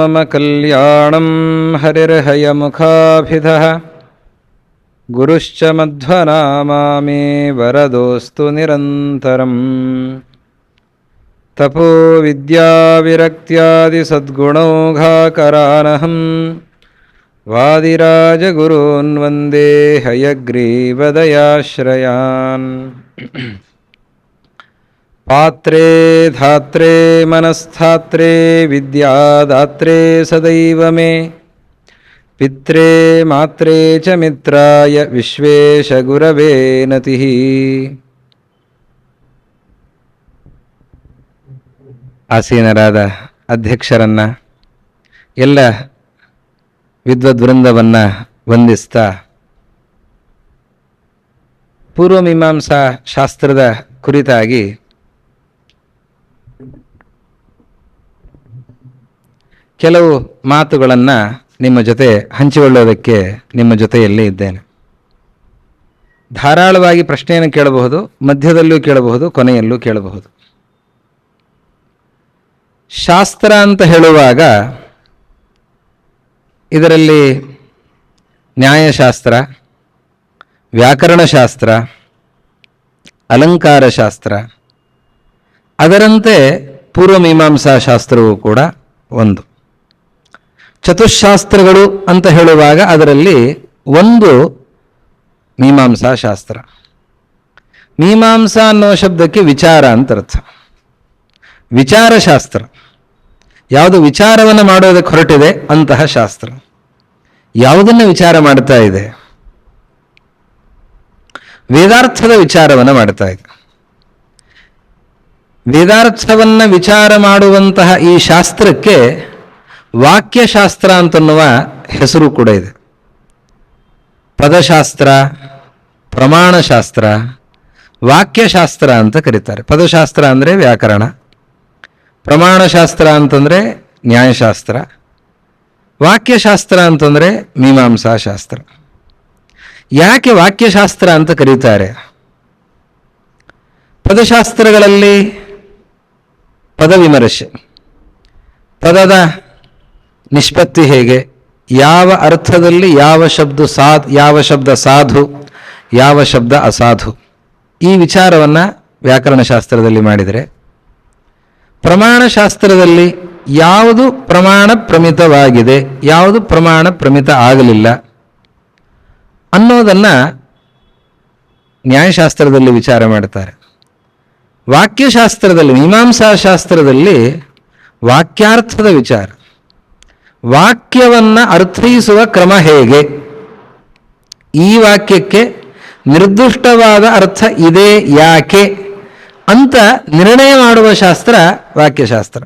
ಮಮ ಕಲ್ಯಾಣಂ ಹರಿರ್ಹಯಮುಖಾಭಿಧಃ ಗುರುಶ್ಚ ಮಧ್ವನಾಮಾಮೇ ವರದೋಸ್ತು ನಿರಂತರಂ. ತಪೋ ವಿದ್ಯಾವಿರಕ್ತ್ಯಾದಿ ಸದ್ಗುಣೌಘಾಕರಾನಹಂ ವಾದಿರಾಜಗುರೂನ್ ವಂದೇ ಹಯಗ್ರೀವದಯಾಶ್ರಯಾನ್. ಪಾತ್ರೇ ಧಾತ್ರೇ ಮನಸ್ಥಾತ್ರೇ ವಿದ್ಯಾದಾತ್ರೇ ಸದೈವ ಮೇ ಪಿತ್ರೇ ಮಾತ್ರೇ ಚ ಮಿತ್ರಾಯ ವಿಶ್ವೇಶ ಗುರವೇ ನತಿಃ. ಆಸೀನರಾದ ಅಧ್ಯಕ್ಷರನ್ನ ಎಲ್ಲ ವಿದ್ವದ್ವೃಂದವನ್ನು ವಂದಿಸ್ತಾ ಪೂರ್ವಮೀಮಾಂಸಾ ಶಾಸ್ತ್ರದ ಕುರಿತಾಗಿ ಕೆಲವು ಮಾತುಗಳನ್ನು ನಿಮ್ಮ ಜೊತೆ ಹಂಚಿಕೊಳ್ಳೋದಕ್ಕೆ ನಿಮ್ಮ ಜೊತೆಯಲ್ಲಿ ಇದ್ದೇನೆ. ಧಾರಾಳವಾಗಿ ಪ್ರಶ್ನೆಯನ್ನು ಕೇಳಬಹುದು, ಮಧ್ಯದಲ್ಲೂ ಕೇಳಬಹುದು, ಕೊನೆಯಲ್ಲೂ ಕೇಳಬಹುದು. ಶಾಸ್ತ್ರ ಅಂತ ಹೇಳುವಾಗ ಇದರಲ್ಲಿ ನ್ಯಾಯಶಾಸ್ತ್ರ, ವ್ಯಾಕರಣಶಾಸ್ತ್ರ, ಅಲಂಕಾರಶಾಸ್ತ್ರ, ಅದರಂತೆ ಪೂರ್ವಮೀಮಾಂಸಾ ಶಾಸ್ತ್ರವೂ ಕೂಡ ಒಂದು. ಚತುಶಾಸ್ತ್ರಗಳು ಅಂತ ಹೇಳುವಾಗ ಅದರಲ್ಲಿ ಒಂದು ಮೀಮಾಂಸಾ ಶಾಸ್ತ್ರ. ಮೀಮಾಂಸಾ ಅನ್ನೋ ಶಬ್ದಕ್ಕೆ ವಿಚಾರ ಅಂತ ಅರ್ಥ. ವಿಚಾರಶಾಸ್ತ್ರ ಯಾವುದು ವಿಚಾರವನ್ನು ಮಾಡೋದಕ್ಕೆ ಹೊರಟಿದೆ ಅಂತಹ ಶಾಸ್ತ್ರ. ಯಾವುದನ್ನು ವಿಚಾರ ಮಾಡ್ತಾ ಇದೆ? ವೇದಾರ್ಥದ ವಿಚಾರವನ್ನು ಮಾಡ್ತಾ ಇದೆ. ವೇದಾರ್ಥವನ್ನು ವಿಚಾರ ಮಾಡುವಂತಹ ಈ ಶಾಸ್ತ್ರಕ್ಕೆ ವಾಕ್ಯಶಾಸ್ತ್ರ ಅಂತನ್ನುವ ಹೆಸರು ಕೂಡ ಇದೆ. ಪದಶಾಸ್ತ್ರ, ಪ್ರಮಾಣಶಾಸ್ತ್ರ, ವಾಕ್ಯಶಾಸ್ತ್ರ ಅಂತ ಕರೀತಾರೆ. ಪದಶಾಸ್ತ್ರ ಅಂದರೆ ವ್ಯಾಕರಣ, ಪ್ರಮಾಣಶಾಸ್ತ್ರ ಅಂತಂದರೆ ನ್ಯಾಯಶಾಸ್ತ್ರ, ವಾಕ್ಯಶಾಸ್ತ್ರ ಅಂತಂದರೆ ಮೀಮಾಂಸಾ ಶಾಸ್ತ್ರ. ಯಾಕೆ ವಾಕ್ಯಶಾಸ್ತ್ರ ಅಂತ ಕರೀತಾರೆ? ಪದಶಾಸ್ತ್ರಗಳಲ್ಲಿ ಪದವಿಮರ್ಶೆ, ಪದದ ನಿಷ್ಪತ್ತಿ ಹೇಗೆ, ಯಾವ ಅರ್ಥದಲ್ಲಿ ಯಾವ ಶಬ್ದ ಸಾಧು, ಯಾವ ಶಬ್ದ ಅಸಾಧು, ಈ ವಿಚಾರವನ್ನು ವ್ಯಾಕರಣಶಾಸ್ತ್ರದಲ್ಲಿ ಮಾಡಿದರೆ, ಪ್ರಮಾಣಶಾಸ್ತ್ರದಲ್ಲಿ ಯಾವುದು ಪ್ರಮಾಣ ಪ್ರಮಿತವಾಗಿದೆ, ಯಾವುದು ಪ್ರಮಾಣ ಪ್ರಮಿತ ಆಗಲಿಲ್ಲ ಅನ್ನೋದನ್ನು ನ್ಯಾಯಶಾಸ್ತ್ರದಲ್ಲಿ ವಿಚಾರ ಮಾಡ್ತಾರೆ. ವಾಕ್ಯಶಾಸ್ತ್ರದಲ್ಲಿ, ಮೀಮಾಂಸಾ ಶಾಸ್ತ್ರದಲ್ಲಿ ವಾಕ್ಯಾರ್ಥದ ವಿಚಾರ, ವಾಕ್ಯವನ್ನು ಅರ್ಥೈಸುವ ಕ್ರಮ ಹೇಗೆ, ಈ ವಾಕ್ಯಕ್ಕೆ ನಿರ್ದಿಷ್ಟವಾದ ಅರ್ಥ ಇದೆ ಯಾಕೆ ಅಂತ ನಿರ್ಣಯ ಮಾಡುವ ಶಾಸ್ತ್ರ ವಾಕ್ಯಶಾಸ್ತ್ರ.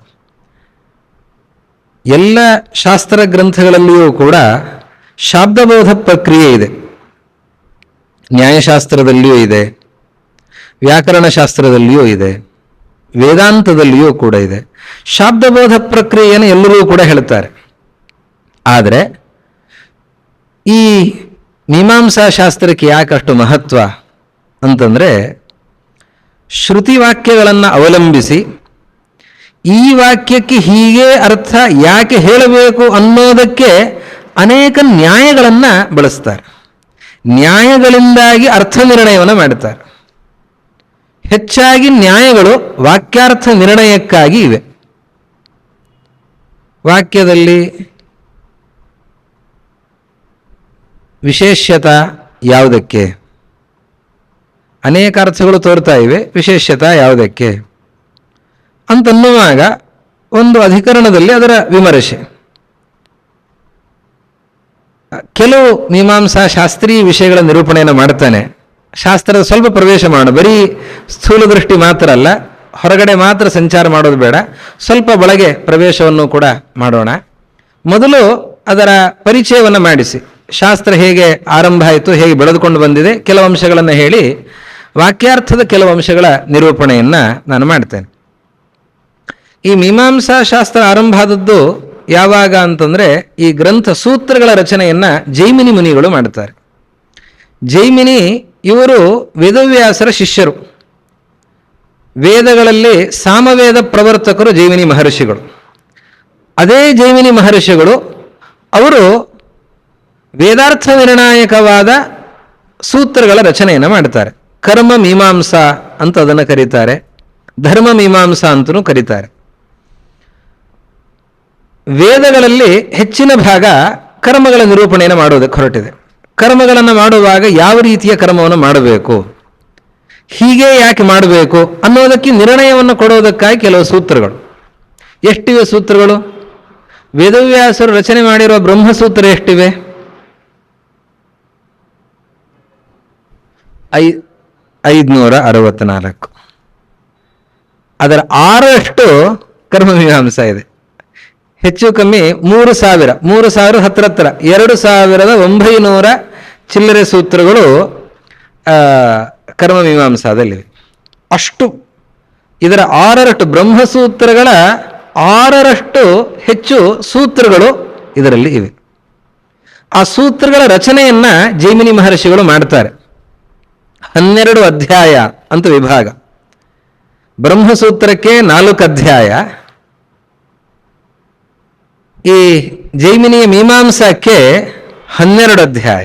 ಎಲ್ಲ ಶಾಸ್ತ್ರ ಗ್ರಂಥಗಳಲ್ಲಿಯೂ ಕೂಡ ಶಾಬ್ದಬೋಧ ಪ್ರಕ್ರಿಯೆ ಇದೆ. ನ್ಯಾಯಶಾಸ್ತ್ರದಲ್ಲಿಯೂ ಇದೆ, ವ್ಯಾಕರಣಶಾಸ್ತ್ರದಲ್ಲಿಯೂ ಇದೆ, ವೇದಾಂತದಲ್ಲಿಯೂ ಕೂಡ ಇದೆ. ಶಾಬ್ದಬೋಧ ಪ್ರಕ್ರಿಯೆಯನ್ನು ಎಲ್ಲರೂ ಕೂಡ ಹೇಳ್ತಾರೆ. ಆದರೆ ಈ ಮೀಮಾಂಸಾ ಶಾಸ್ತ್ರಕ್ಕೆ ಯಾಕಷ್ಟು ಮಹತ್ವ ಅಂತಂದರೆ, ಶ್ರುತಿ ವಾಕ್ಯಗಳನ್ನು ಅವಲಂಬಿಸಿ ಈ ವಾಕ್ಯಕ್ಕೆ ಹೀಗೆ ಅರ್ಥ ಯಾಕೆ ಹೇಳಬೇಕು ಅನ್ನೋದಕ್ಕೆ ಅನೇಕ ನ್ಯಾಯಗಳನ್ನು ಬಳಸ್ತಾರೆ. ನ್ಯಾಯಗಳಿಂದಾಗಿ ಅರ್ಥ ನಿರ್ಣಯವನ್ನು ಮಾಡ್ತಾರೆ. ಹೆಚ್ಚಾಗಿ ನ್ಯಾಯಗಳು ವಾಕ್ಯಾರ್ಥ ನಿರ್ಣಯಕ್ಕಾಗಿ ಇವೆ. ವಾಕ್ಯದಲ್ಲಿ ವಿಶೇಷ್ಯತಾ ಯಾವುದಕ್ಕೆ? ಅನೇಕ ಅರ್ಥಗಳು ತೋರ್ತಾ ಇವೆ. ವಿಶೇಷ್ಯತಾ ಯಾವುದಕ್ಕೆ ಅಂತನ್ನುವಾಗ ಒಂದು ಅಧಿಕರಣದಲ್ಲಿ ಅದರ ವಿಮರ್ಶೆ. ಕೆಲವು ಮೀಮಾಂಸಾ ಶಾಸ್ತ್ರೀಯ ವಿಷಯಗಳ ನಿರೂಪಣೆಯನ್ನು ಮಾಡ್ತಾನೆ. ಶಾಸ್ತ್ರದ ಸ್ವಲ್ಪ ಪ್ರವೇಶ ಮಾಡೋಣ, ಬರೀ ಸ್ಥೂಲ ದೃಷ್ಟಿ ಮಾತ್ರ ಅಲ್ಲ, ಹೊರಗಡೆ ಮಾತ್ರ ಸಂಚಾರ ಮಾಡೋದು ಬೇಡ, ಸ್ವಲ್ಪ ಒಳಗೆ ಪ್ರವೇಶವನ್ನು ಕೂಡ ಮಾಡೋಣ. ಮೊದಲು ಅದರ ಪರಿಚಯವನ್ನು ಮಾಡಿಸಿ, ಶಾಸ್ತ್ರ ಹೇಗೆ ಆರಂಭ ಆಯಿತು, ಹೇಗೆ ಬೆಳೆದುಕೊಂಡು ಬಂದಿದೆ, ಕೆಲವು ಅಂಶಗಳನ್ನು ಹೇಳಿ ವಾಕ್ಯಾರ್ಥದ ಕೆಲವು ಅಂಶಗಳ ನಿರೂಪಣೆಯನ್ನು ನಾನು ಮಾಡ್ತೇನೆ. ಈ ಮೀಮಾಂಸಾ ಶಾಸ್ತ್ರ ಆರಂಭ ಆದದ್ದು ಯಾವಾಗ ಅಂತಂದರೆ, ಈ ಗ್ರಂಥ ಸೂತ್ರಗಳ ರಚನೆಯನ್ನು ಜೈಮಿನಿ ಮುನಿಗಳು ಮಾಡ್ತಾರೆ. ಜೈಮಿನಿ ಇವರು ವೇದವ್ಯಾಸರ ಶಿಷ್ಯರು. ವೇದಗಳಲ್ಲಿ ಸಾಮವೇದ ಪ್ರವರ್ತಕರು ಜೈಮಿನಿ ಮಹರ್ಷಿಗಳು. ಅದೇ ಜೈಮಿನಿ ಮಹರ್ಷಿಗಳು ಅವರು ವೇದಾರ್ಥ ನಿರ್ಣಾಯಕವಾದ ಸೂತ್ರಗಳ ರಚನೆಯನ್ನು ಮಾಡ್ತಾರೆ. ಕರ್ಮ ಮೀಮಾಂಸಾ ಅಂತ ಅದನ್ನು ಕರೀತಾರೆ, ಧರ್ಮ ಮೀಮಾಂಸಾ ಅಂತಲೂ ಕರೀತಾರೆ. ವೇದಗಳಲ್ಲಿ ಹೆಚ್ಚಿನ ಭಾಗ ಕರ್ಮಗಳ ನಿರೂಪಣೆಯನ್ನು ಮಾಡೋದಕ್ಕೆ ಹೊರಟಿದೆ. ಕರ್ಮಗಳನ್ನು ಮಾಡುವಾಗ ಯಾವ ರೀತಿಯ ಕರ್ಮವನ್ನು ಮಾಡಬೇಕು, ಹೀಗೆ ಯಾಕೆ ಮಾಡಬೇಕು ಅನ್ನೋದಕ್ಕೆ ನಿರ್ಣಯವನ್ನು ಕೊಡೋದಕ್ಕಾಗಿ ಕೆಲವು ಸೂತ್ರಗಳು. ಎಷ್ಟಿವೆ ಸೂತ್ರಗಳು? ವೇದವ್ಯಾಸರು ರಚನೆ ಮಾಡಿರುವ ಬ್ರಹ್ಮಸೂತ್ರ ಎಷ್ಟಿವೆ? 564. ಅದರ 6ರಷ್ಟು ಕರ್ಮಮೀಮಾಂಸಾ ಇದೆ. ಹೆಚ್ಚು ಕಮ್ಮಿ 3000 ಹತ್ರ 2900 ಚಿಲ್ಲರೆ ಸೂತ್ರಗಳು ಕರ್ಮಮೀಮಾಂಸಾದಲ್ಲಿವೆ. ಅಷ್ಟು ಇದರ 6ರಷ್ಟು ಬ್ರಹ್ಮಸೂತ್ರಗಳ 6ರಷ್ಟು ಹೆಚ್ಚು ಸೂತ್ರಗಳು ಇದರಲ್ಲಿ ಇವೆ. ಆ ಸೂತ್ರಗಳ ರಚನೆಯನ್ನ ಜೈಮಿನಿ ಮಹರ್ಷಿಗಳು ಮಾಡ್ತಾರೆ. 12 ಅಧ್ಯಾಯ ಅಂತ ವಿಭಾಗ. ಬ್ರಹ್ಮಸೂತ್ರಕ್ಕೆ 4 ಅಧ್ಯಾಯ, ಈ ಜೈಮಿನಿಯ ಮೀಮಾಂಸಕ್ಕೆ 12 ಅಧ್ಯಾಯ.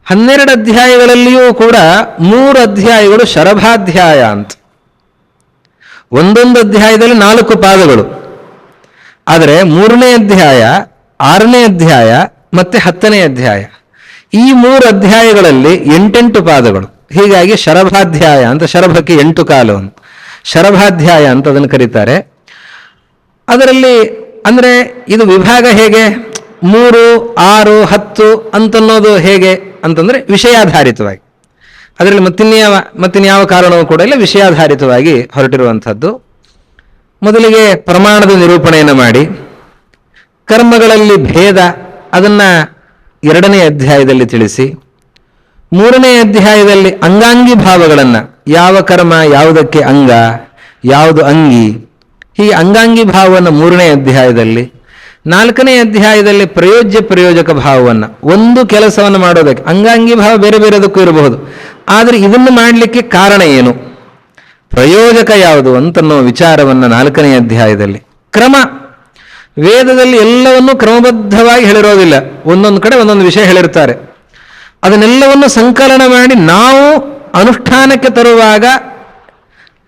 12 ಅಧ್ಯಾಯಗಳಲ್ಲಿಯೂ ಕೂಡ 3 ಅಧ್ಯಾಯಗಳು ಶರಭಾಧ್ಯಾಯ ಅಂತ. ಒಂದೊಂದು ಅಧ್ಯಾಯದಲ್ಲಿ 4 ಪಾದಗಳು. ಆದರೆ 3ನೇ ಅಧ್ಯಾಯ, 6ನೇ ಅಧ್ಯಾಯ ಮತ್ತೆ 10ನೇ ಅಧ್ಯಾಯ, ಈ 3 ಅಧ್ಯಾಯಗಳಲ್ಲಿ 8 ಪಾದಗಳು. ಹೀಗಾಗಿ ಶರಭಾಧ್ಯಾಯ ಅಂತ, ಶರಭಕ್ಕೆ 8 ಕಾಲು ಅಂತ ಶರಭಾಧ್ಯಾಯ ಅಂತ ಅದನ್ನು ಕರೀತಾರೆ. ಅದರಲ್ಲಿ ಅಂದರೆ ಇದು ವಿಭಾಗ ಹೇಗೆ 3, 6, 10 ಅಂತನ್ನೋದು ಹೇಗೆ ಅಂತಂದರೆ ವಿಷಯಾಧಾರಿತವಾಗಿ. ಅದರಲ್ಲಿ ಮತ್ತಿನ್ಯಾವ ಕಾರಣವೂ ಕೂಡ ಇಲ್ಲ, ವಿಷಯಾಧಾರಿತವಾಗಿ ಹೊರಟಿರುವಂಥದ್ದು. ಮೊದಲಿಗೆ ಪ್ರಮಾಣದ ನಿರೂಪಣೆಯನ್ನು ಮಾಡಿ, ಕರ್ಮಗಳಲ್ಲಿ ಭೇದ ಅದನ್ನು 2ನೇ ಅಧ್ಯಾಯದಲ್ಲಿ ತಿಳಿಸಿ, 3ನೇ ಅಧ್ಯಾಯದಲ್ಲಿ ಅಂಗಾಂಗಿ ಭಾವಗಳನ್ನು, ಯಾವ ಕರ್ಮ ಯಾವುದಕ್ಕೆ ಅಂಗ, ಯಾವುದು ಅಂಗಿ, ಹೀಗೆ ಅಂಗಾಂಗಿ ಭಾವವನ್ನು 3ನೇ ಅಧ್ಯಾಯದಲ್ಲಿ, 4ನೇ ಅಧ್ಯಾಯದಲ್ಲಿ ಪ್ರಯೋಜಕ ಭಾವವನ್ನು, ಒಂದು ಕೆಲಸವನ್ನು ಮಾಡೋದಕ್ಕೆ ಅಂಗಾಂಗಿ ಭಾವ ಬೇರೆ ಬೇರೆದಕ್ಕೂ ಇರಬಹುದು, ಆದರೆ ಇದನ್ನು ಮಾಡಲಿಕ್ಕೆ ಕಾರಣ ಏನು, ಪ್ರಯೋಜಕ ಯಾವುದು ಅಂತನ್ನೋ ವಿಚಾರವನ್ನು 4ನೇ ಅಧ್ಯಾಯದಲ್ಲಿ. ಕ್ರಮ, ವೇದದಲ್ಲಿ ಎಲ್ಲವನ್ನೂ ಕ್ರಮಬದ್ಧವಾಗಿ ಹೇಳಿರೋದಿಲ್ಲ, ಒಂದೊಂದು ಕಡೆ ಒಂದೊಂದು ವಿಷಯ ಹೇಳಿರ್ತಾರೆ. ಅದನ್ನೆಲ್ಲವನ್ನು ಸಂಕಲನ ಮಾಡಿ ನಾವು ಅನುಷ್ಠಾನಕ್ಕೆ ತರುವಾಗ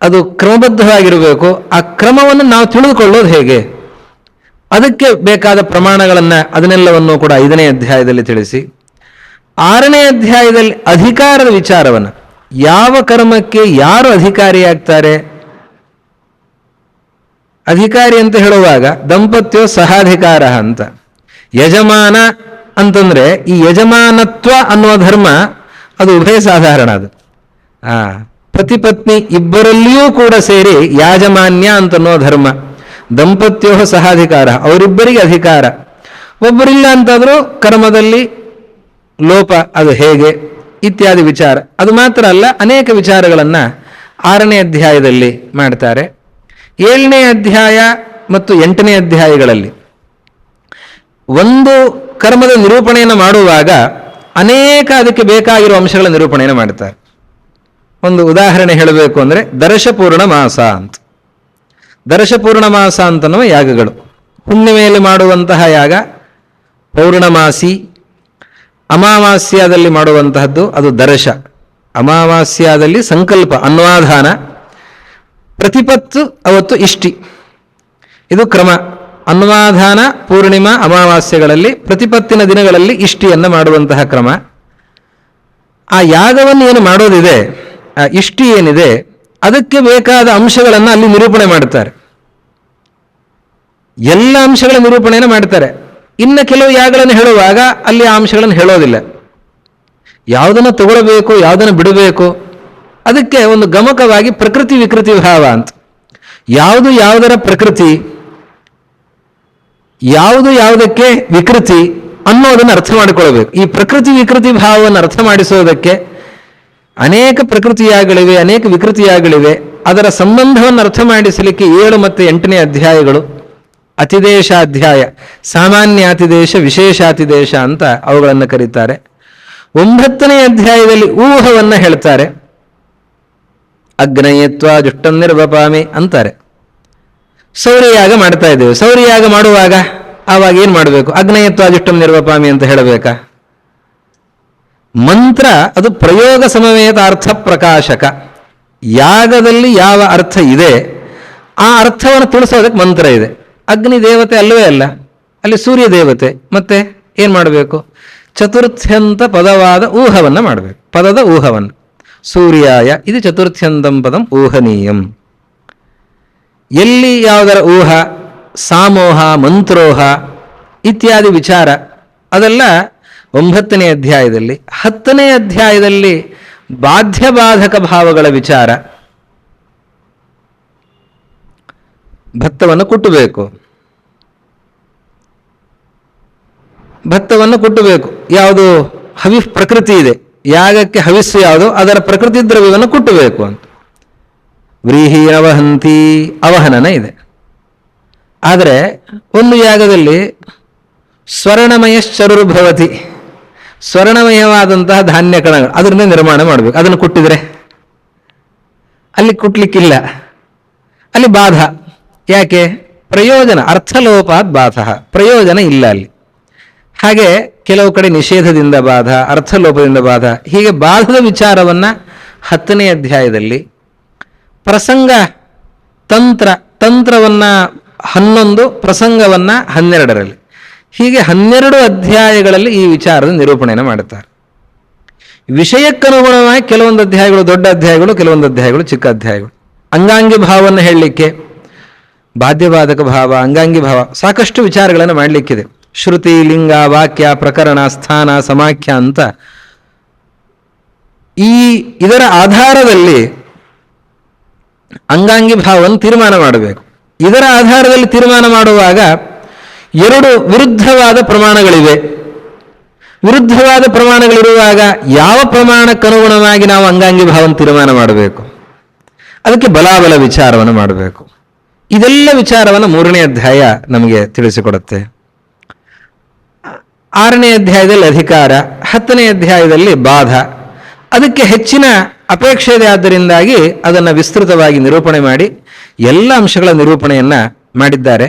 ಅದು ಕ್ರಮಬದ್ಧವಾಗಿರಬೇಕು. ಆ ಕ್ರಮವನ್ನು ನಾವು ತಿಳಿದುಕೊಳ್ಳೋದು ಹೇಗೆ, ಅದಕ್ಕೆ ಬೇಕಾದ ಪ್ರಮಾಣಗಳನ್ನು ಅದನ್ನೆಲ್ಲವನ್ನು ಕೂಡ 5ನೇ ಅಧ್ಯಾಯದಲ್ಲಿ ತಿಳಿಸಿ, 6ನೇ ಅಧ್ಯಾಯದಲ್ಲಿ ಅಧಿಕಾರದ ವಿಚಾರವನ್ನು, ಯಾವ ಕರ್ಮಕ್ಕೆ ಯಾರು ಅಧಿಕಾರಿಯಾಗ್ತಾರೆ. ಅಧಿಕಾರಿ ಅಂತ ಹೇಳುವಾಗ ದಂಪತ್ಯೋ ಸಹಾಧಿಕಾರ ಅಂತ. ಯಜಮಾನ ಅಂತಂದ್ರೆ ಈ ಯಜಮಾನತ್ವ ಅನ್ನುವ ಧರ್ಮ ಅದು ಉಭಯ ಸಾಧಾರಣ. ಅದು ಪತಿ ಪತ್ನಿ ಇಬ್ಬರಲ್ಲಿಯೂ ಕೂಡ ಸೇರಿ ಯಾಜಮಾನ್ಯ ಅಂತನ್ನೋ ಧರ್ಮ. ದಂಪತ್ಯೋ ಸಹಾಧಿಕಾರ, ಅವರಿಬ್ಬರಿಗೆ ಅಧಿಕಾರ. ಒಬ್ಬರಿಲ್ಲ ಅಂತಾದರೂ ಕರ್ಮದಲ್ಲಿ ಲೋಪ ಅದು ಹೇಗೆ ಇತ್ಯಾದಿ ವಿಚಾರ. ಅದು ಮಾತ್ರ ಅಲ್ಲ, ಅನೇಕ ವಿಚಾರಗಳನ್ನು 6ನೇ ಅಧ್ಯಾಯದಲ್ಲಿ ಮಾಡ್ತಾರೆ. 7ನೇ ಅಧ್ಯಾಯ ಮತ್ತು 8ನೇ ಅಧ್ಯಾಯಗಳಲ್ಲಿ ಒಂದು ಕರ್ಮದ ನಿರೂಪಣೆಯನ್ನು ಮಾಡುವಾಗ ಅನೇಕ ಅದಕ್ಕೆ ಬೇಕಾಗಿರುವ ಅಂಶಗಳ ನಿರೂಪಣೆಯನ್ನು ಮಾಡ್ತಾರೆ. ಒಂದು ಉದಾಹರಣೆ ಹೇಳಬೇಕು ಅಂದರೆ ದರ್ಶಪೂರ್ಣ ಮಾಸ ಅಂತ. ದರ್ಶಪೂರ್ಣ ಮಾಸ ಅಂತನ್ನುವ ಯಾಗಗಳು, ಹುಣ್ಣಿಮೆಯಲ್ಲಿ ಮಾಡುವಂತಹ ಯಾಗ ಪೌರ್ಣಮಾಸಿ, ಅಮಾವಾಸ್ಯಾದಲ್ಲಿ ಮಾಡುವಂತಹದ್ದು ಅದು ದರ್ಶ. ಅಮಾವಾಸ್ಯಾದಲ್ಲಿ ಸಂಕಲ್ಪ ಅನ್ವಾಧಾನ, ಪ್ರತಿಪತ್ತು ಅವತ್ತು ಇಷ್ಟಿ, ಇದು ಕ್ರಮ. ಅನ್ವಾಧಾನ, ಪೂರ್ಣಿಮಾ, ಅಮಾವಾಸ್ಯೆಗಳಲ್ಲಿ ಪ್ರತಿಪತ್ತಿನ ದಿನಗಳಲ್ಲಿ ಇಷ್ಟಿಯನ್ನು ಮಾಡುವಂತಹ ಕ್ರಮ. ಆ ಯಾಗವನ್ನು ಏನು ಮಾಡೋದಿದೆ, ಆ ಇಷ್ಟಿ ಏನಿದೆ, ಅದಕ್ಕೆ ಬೇಕಾದ ಅಂಶಗಳನ್ನು ಅಲ್ಲಿ ನಿರೂಪಣೆ ಮಾಡ್ತಾರೆ. ಎಲ್ಲ ಅಂಶಗಳ ನಿರೂಪಣೆಯನ್ನು ಮಾಡ್ತಾರೆ. ಇನ್ನು ಕೆಲವು ಯಾಗಗಳನ್ನು ಹೇಳುವಾಗ ಅಲ್ಲಿ ಆ ಅಂಶಗಳನ್ನು ಹೇಳೋದಿಲ್ಲ. ಯಾವುದನ್ನು ತಗೊಳ್ಬೇಕು, ಯಾವುದನ್ನು ಬಿಡಬೇಕು, ಅದಕ್ಕೆ ಒಂದು ಗಮಕವಾಗಿ ಪ್ರಕೃತಿ ವಿಕೃತಿ ಭಾವ ಅಂತ. ಯಾವುದು ಯಾವುದರ ಪ್ರಕೃತಿ, ಯಾವುದು ಯಾವುದಕ್ಕೆ ವಿಕೃತಿ ಅನ್ನೋದನ್ನು ಅರ್ಥ ಮಾಡಿಕೊಳ್ಬೇಕು. ಈ ಪ್ರಕೃತಿ ವಿಕೃತಿ ಭಾವವನ್ನು ಅರ್ಥ ಮಾಡಿಸೋದಕ್ಕೆ ಅನೇಕ ಪ್ರಕೃತಿಯಾಗಳಿವೆ, ಅನೇಕ ವಿಕೃತಿಯಾಗಳಿವೆ. ಅದರ ಸಂಬಂಧವನ್ನು ಅರ್ಥ ಮಾಡಿಸಲಿಕ್ಕೆ 7 ಮತ್ತು 8ನೇ ಅಧ್ಯಾಯಗಳು ಅತಿದೇಶಾಧ್ಯಾಯ, ಸಾಮಾನ್ಯಾತಿದೇಶ ವಿಶೇಷಾತಿದೇಶ ಅಂತ ಅವುಗಳನ್ನು ಕರೀತಾರೆ. 9ನೇ ಅಧ್ಯಾಯದಲ್ಲಿ ಊಹವನ್ನು ಹೇಳ್ತಾರೆ. ಅಗ್ನಯತ್ವ ಜುಷ್ಟಂ ನಿರ್ವಪಾಮಿ ಅಂತಾರೆ. ಸೌರ್ಯಯಾಗ ಮಾಡ್ತಾ ಇದ್ದೇವೆ. ಸೌರ್ಯಯಾಗ ಮಾಡುವಾಗ ಆವಾಗ ಏನು ಮಾಡಬೇಕು? ಅಗ್ನೇಯತ್ವಾದಿಷ್ಟಂ ನಿರ್ವಪಾಮಿ ಅಂತ ಹೇಳಬೇಕಾ? ಮಂತ್ರ ಅದು ಪ್ರಯೋಗ ಸಮವೇತ ಅರ್ಥ ಪ್ರಕಾಶಕ. ಯಾಗದಲ್ಲಿ ಯಾವ ಅರ್ಥ ಇದೆ ಆ ಅರ್ಥವನ್ನು ತಿಳಿಸೋದಕ್ಕೆ ಮಂತ್ರ ಇದೆ. ಅಗ್ನಿ ದೇವತೆ ಅಲ್ಲವೇ ಅಲ್ಲ, ಅಲ್ಲಿ ಸೂರ್ಯ ದೇವತೆ. ಮತ್ತೆ ಏನು ಮಾಡಬೇಕು? ಚತುರ್ಥ್ಯಂತ ಪದವಾದ ಊಹವನ್ನು ಮಾಡಬೇಕು. ಪದದ ಊಹವನ್ನು ಸೂರ್ಯಾಯ ಇದು ಚತುರ್ಥ್ಯಂತಂ ಪದಂ ಊಹನೀಯಂ. ಎಲ್ಲಿ ಯಾವುದರ ಊಹ, ಸಾಮೋಹ, ಮಂತ್ರೋಹ ಇತ್ಯಾದಿ ವಿಚಾರ ಅದೆಲ್ಲ 9ನೇ ಅಧ್ಯಾಯದಲ್ಲಿ. 10ನೇ ಅಧ್ಯಾಯದಲ್ಲಿ ಬಾಧ್ಯಬಾಧಕ ಭಾವಗಳ ವಿಚಾರ. ಭತ್ತವನ್ನು ಕುಟ್ಟಬೇಕು, ಭತ್ತವನ್ನು ಕುಟ್ಟಬೇಕು. ಯಾವುದು ಹವಿಫ್ ಪ್ರಕೃತಿ ಇದೆ, ಯಾಗಕ್ಕೆ ಹವಿಸ್ಸು ಯಾವುದು ಅದರ ಪ್ರಕೃತಿ ದ್ರವ್ಯವನ್ನು ಕುಟ್ಟಬೇಕು ಅಂತ. ವ್ರೀಹಿ ಅವಹಂತಿ ಅವಹನನ ಇದೆ. ಆದರೆ ಒಂದು ಯಾಗದಲ್ಲಿ ಸ್ವರ್ಣಮಯಶ್ಚರುರ್ಭವತಿ, ಸ್ವರ್ಣಮಯವಾದಂತಹ ಧಾನ್ಯ ಕಣಗಳು ಅದರಿಂದ ನಿರ್ಮಾಣ ಮಾಡಬೇಕು. ಅದನ್ನು ಕುಟ್ಟಿದರೆ ಅಲ್ಲಿ ಕುಟ್ಲಿಕ್ಕಿಲ್ಲ, ಅಲ್ಲಿ ಬಾಧ. ಯಾಕೆ? ಪ್ರಯೋಜನ ಅರ್ಥಲೋಪಾತ್ ಬಾಧ, ಪ್ರಯೋಜನ ಇಲ್ಲ ಅಲ್ಲಿ. ಹಾಗೆ ಕೆಲವು ಕಡೆ ನಿಷೇಧದಿಂದ ಬಾಧ, ಅರ್ಥಲೋಪದಿಂದ ಬಾಧ. ಹೀಗೆ ಬಾಧದ ವಿಚಾರವನ್ನು 10ನೇ ಅಧ್ಯಾಯದಲ್ಲಿ, ಪ್ರಸಂಗ ತಂತ್ರವನ್ನು 11, ಪ್ರಸಂಗವನ್ನು 12ರಲ್ಲಿ, ಹೀಗೆ 12 ಅಧ್ಯಾಯಗಳಲ್ಲಿ ಈ ವಿಚಾರದ ನಿರೂಪಣೆಯನ್ನು ಮಾಡುತ್ತಾರೆ. ವಿಷಯಕ್ಕನುಗುಣವಾಗಿ ಕೆಲವೊಂದು ಅಧ್ಯಾಯಗಳು ದೊಡ್ಡ ಅಧ್ಯಾಯಗಳು, ಕೆಲವೊಂದು ಅಧ್ಯಾಯಗಳು ಚಿಕ್ಕ ಅಧ್ಯಾಯಗಳು. ಅಂಗಾಂಗಿ ಭಾವವನ್ನು ಹೇಳಲಿಕ್ಕೆ ಬಾಧ್ಯಬಾಧಕ ಭಾವ, ಅಂಗಾಂಗಿ ಭಾವ, ಸಾಕಷ್ಟು ವಿಚಾರಗಳನ್ನು ಮಾಡಲಿಕ್ಕಿದೆ. ಶ್ರುತಿ, ಲಿಂಗ, ವಾಕ್ಯ, ಪ್ರಕರಣ, ಸ್ಥಾನ, ಸಮಾಖ್ಯ ಅಂತ ಇದರ ಆಧಾರದಲ್ಲಿ ಅಂಗಾಂಗಿ ಭಾವವನ್ನು ತೀರ್ಮಾನ ಮಾಡಬೇಕು. ಇದರ ಆಧಾರದಲ್ಲಿ ತೀರ್ಮಾನ ಮಾಡುವಾಗ 2 ವಿರುದ್ಧವಾದ ಪ್ರಮಾಣಗಳಿವೆ. ವಿರುದ್ಧವಾದ ಪ್ರಮಾಣಗಳಿರುವಾಗ ಯಾವ ಪ್ರಮಾಣಕ್ಕನುಗುಣವಾಗಿ ನಾವು ಅಂಗಾಂಗಿ ಭಾವವನ್ನು ತೀರ್ಮಾನ ಮಾಡಬೇಕು? ಅದಕ್ಕೆ ಬಲಾಬಲ ವಿಚಾರವನ್ನು ಮಾಡಬೇಕು. ಇದೆಲ್ಲ ವಿಚಾರವನ್ನು 3ನೇ ಅಧ್ಯಾಯ ನಮಗೆ ತಿಳಿಸಿಕೊಡುತ್ತೆ. 6ನೇ ಅಧ್ಯಾಯದಲ್ಲಿ ಅಧಿಕಾರ, 10ನೇ ಅಧ್ಯಾಯದಲ್ಲಿ ಬಾಧ. ಅದಕ್ಕೆ ಹೆಚ್ಚಿನ ಅಪೇಕ್ಷೆ ಇದೆ, ಆದ್ದರಿಂದಾಗಿ ಅದನ್ನು ವಿಸ್ತೃತವಾಗಿ ನಿರೂಪಣೆ ಮಾಡಿ ಎಲ್ಲ ಅಂಶಗಳ ನಿರೂಪಣೆಯನ್ನು ಮಾಡಿದ್ದಾರೆ.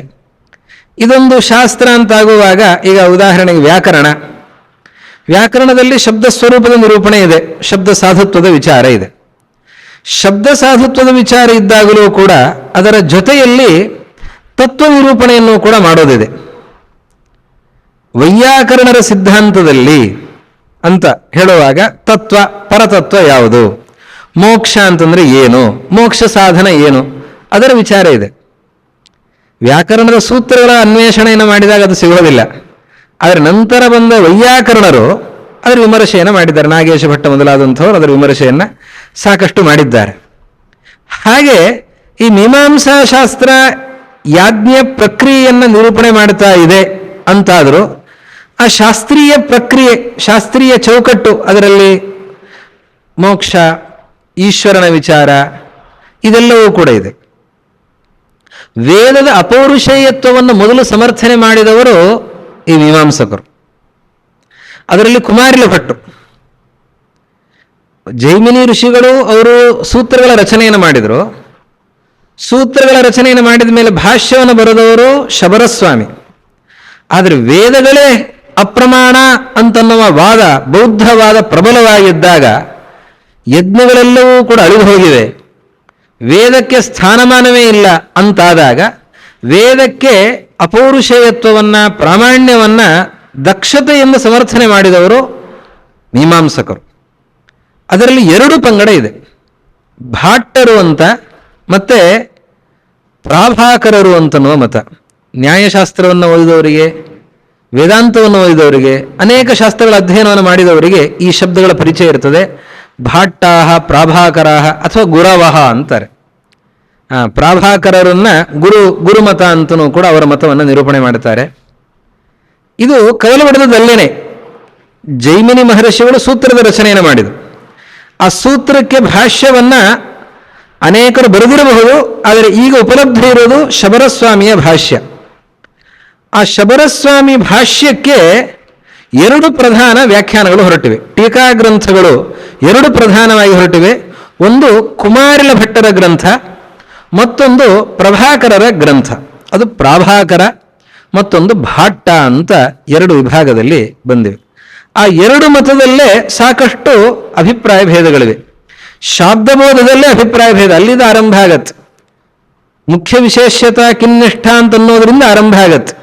ಇದೊಂದು ಶಾಸ್ತ್ರ ಅಂತಾಗುವಾಗ, ಈಗ ಉದಾಹರಣೆಗೆ ವ್ಯಾಕರಣದಲ್ಲಿ ಶಬ್ದ ಸ್ವರೂಪದ ನಿರೂಪಣೆ ಇದೆ, ಶಬ್ದ ಸಾಧುತ್ವದ ವಿಚಾರ ಇದೆ. ಶಬ್ದ ಸಾಧುತ್ವದ ವಿಚಾರ ಇದ್ದಾಗಲೂ ಕೂಡ ಅದರ ಜೊತೆಯಲ್ಲಿ ತತ್ವ ನಿರೂಪಣೆಯನ್ನು ಕೂಡ ಮಾಡೋದಿದೆ. ವೈಯಾಕರಣರ ಸಿದ್ಧಾಂತದಲ್ಲಿ ಅಂತ ಹೇಳುವಾಗ ತತ್ವ, ಪರತತ್ವ ಯಾವುದು, ಮೋಕ್ಷ ಅಂತಂದ್ರೆ ಏನು, ಮೋಕ್ಷ ಸಾಧನ ಏನು, ಅದರ ವಿಚಾರ ಇದೆ. ವ್ಯಾಕರಣದ ಸೂತ್ರಗಳ ಅನ್ವೇಷಣೆಯನ್ನು ಮಾಡಿದಾಗ ಅದು ಸಿಗೋದಿಲ್ಲ. ಆದರೆ ನಂತರ ಬಂದ ವೈಯಾಕರಣರು ಅದರ ವಿಮರ್ಶೆಯನ್ನು ಮಾಡಿದ್ದಾರೆ. ನಾಗೇಶ ಭಟ್ಟ ಮೊದಲಾದಂಥವರು ಅದರ ವಿಮರ್ಶೆಯನ್ನು ಸಾಕಷ್ಟು ಮಾಡಿದ್ದಾರೆ. ಹಾಗೆ ಈ ಮೀಮಾಂಸಾ ಶಾಸ್ತ್ರ ಯಾಜ್ಞ ಪ್ರಕ್ರಿಯೆಯನ್ನು ನಿರೂಪಣೆ ಮಾಡ್ತಾ ಇದೆ ಅಂತಾದರೂ ಆ ಶಾಸ್ತ್ರೀಯ ಪ್ರಕ್ರಿಯೆ, ಶಾಸ್ತ್ರೀಯ ಚೌಕಟ್ಟು, ಅದರಲ್ಲಿ ಮೋಕ್ಷ, ಈಶ್ವರನ ವಿಚಾರ ಇದೆಲ್ಲವೂ ಕೂಡ ಇದೆ. ವೇದದ ಅಪೌರುಷೇಯತ್ವವನ್ನು ಮೊದಲು ಸಮರ್ಥನೆ ಮಾಡಿದವರು ಈ ಮೀಮಾಂಸಕರು. ಅದರಲ್ಲಿ ಕುಮಾರಿಲ ಭಟ್ಟರು, ಜೈಮಿನಿ ಋಷಿಗಳು ಅವರು ಸೂತ್ರಗಳ ರಚನೆಯನ್ನು ಮಾಡಿದರು. ಸೂತ್ರಗಳ ರಚನೆಯನ್ನು ಮಾಡಿದ ಮೇಲೆ ಭಾಷ್ಯವನ್ನು ಬರೆದವರು ಶಬರಸ್ವಾಮಿ. ಆದರೆ ವೇದಗಳೇ ಅಪ್ರಮಾಣ ಅಂತನ್ನುವ ವಾದ, ಬೌದ್ಧವಾದ ಪ್ರಬಲವಾಗಿದ್ದಾಗ ಯಜ್ಞಗಳೆಲ್ಲವೂ ಕೂಡ ಅಳಿದು ಹೋಗಿವೆ, ವೇದಕ್ಕೆ ಸ್ಥಾನಮಾನವೇ ಇಲ್ಲ ಅಂತಾದಾಗ ವೇದಕ್ಕೆ ಅಪೌರುಷೇಯತ್ವವನ್ನು, ಪ್ರಾಮಾಣ್ಯವನ್ನು ದಕ್ಷತೆಯಿಂದ ಸಮರ್ಥನೆ ಮಾಡಿದವರು ಮೀಮಾಂಸಕರು. ಅದರಲ್ಲಿ 2 ಪಂಗಡ ಇದೆ, ಭಾಟ್ಟರು ಅಂತ ಮತ್ತೆ ಪ್ರಾಭಾಕರರು ಅಂತನ್ನುವ ಮತ. ನ್ಯಾಯಶಾಸ್ತ್ರವನ್ನು ಓದಿದವರಿಗೆ, ವೇದಾಂತವನ್ನು ಓದಿದವರಿಗೆ, ಅನೇಕ ಶಾಸ್ತ್ರಗಳ ಅಧ್ಯಯನವನ್ನು ಮಾಡಿದವರಿಗೆ ಈ ಶಬ್ದಗಳ ಪರಿಚಯ ಇರ್ತದೆ. ಭಾಟ್ಟಾಹ, ಪ್ರಾಭಾಕರಾಹ ಅಥವಾ ಗುರವಹ ಅಂತಾರೆ. ಪ್ರಾಭಾಕರರನ್ನ ಗುರುಮತ ಅಂತನೂ ಕೂಡ ಅವರ ಮತವನ್ನು ನಿರೂಪಣೆ ಮಾಡುತ್ತಾರೆ. ಇದು ಕವಲುಬಡದಲ್ಲೇನೆ ಜೈಮಿನಿ ಮಹರ್ಷಿಗಳು ಸೂತ್ರದ ರಚನೆಯನ್ನು ಮಾಡಿದರು. ಆ ಸೂತ್ರಕ್ಕೆ ಭಾಷ್ಯವನ್ನು ಅನೇಕರು ಬರೆದಿರಬಹುದು, ಆದರೆ ಈಗ ಉಪಲಬ್ಧ ಇರೋದು ಶಬರಸ್ವಾಮಿಯ ಭಾಷ್ಯ. ಆ ಶಬರಸ್ವಾಮಿ ಭಾಷ್ಯಕ್ಕೆ 2 ಪ್ರಧಾನ ವ್ಯಾಖ್ಯಾನಗಳು ಹೊರಟಿವೆ. ಟೀಕಾಗ್ರಂಥಗಳು 2 ಪ್ರಧಾನವಾಗಿ ಹೊರಟಿವೆ. ಒಂದು ಕುಮಾರಿಲ ಭಟ್ಟರ ಗ್ರಂಥ, ಮತ್ತೊಂದು ಪ್ರಭಾಕರರ ಗ್ರಂಥ, ಅದು ಪ್ರಾಭಾಕರ, ಮತ್ತೊಂದು ಭಾಟ್ಟ ಅಂತ ಎರಡು ವಿಭಾಗದಲ್ಲಿ ಬಂದಿವೆ. ಆ ಎರಡು ಮತದಲ್ಲೇ ಸಾಕಷ್ಟು ಅಭಿಪ್ರಾಯ ಭೇದಗಳಿವೆ. ಶಾಬ್ದಬೋಧದಲ್ಲೇ ಅಭಿಪ್ರಾಯ ಭೇದ, ಅಲ್ಲಿಂದ ಆರಂಭ ಆಗತ್ತೆ. ಮುಖ್ಯ ವಿಶೇಷ್ಯತಾ ಕಿನ್ನಿಷ್ಠ ಅಂತನ್ನೋದ್ರಿಂದ ಆರಂಭ ಆಗತ್ತೆ.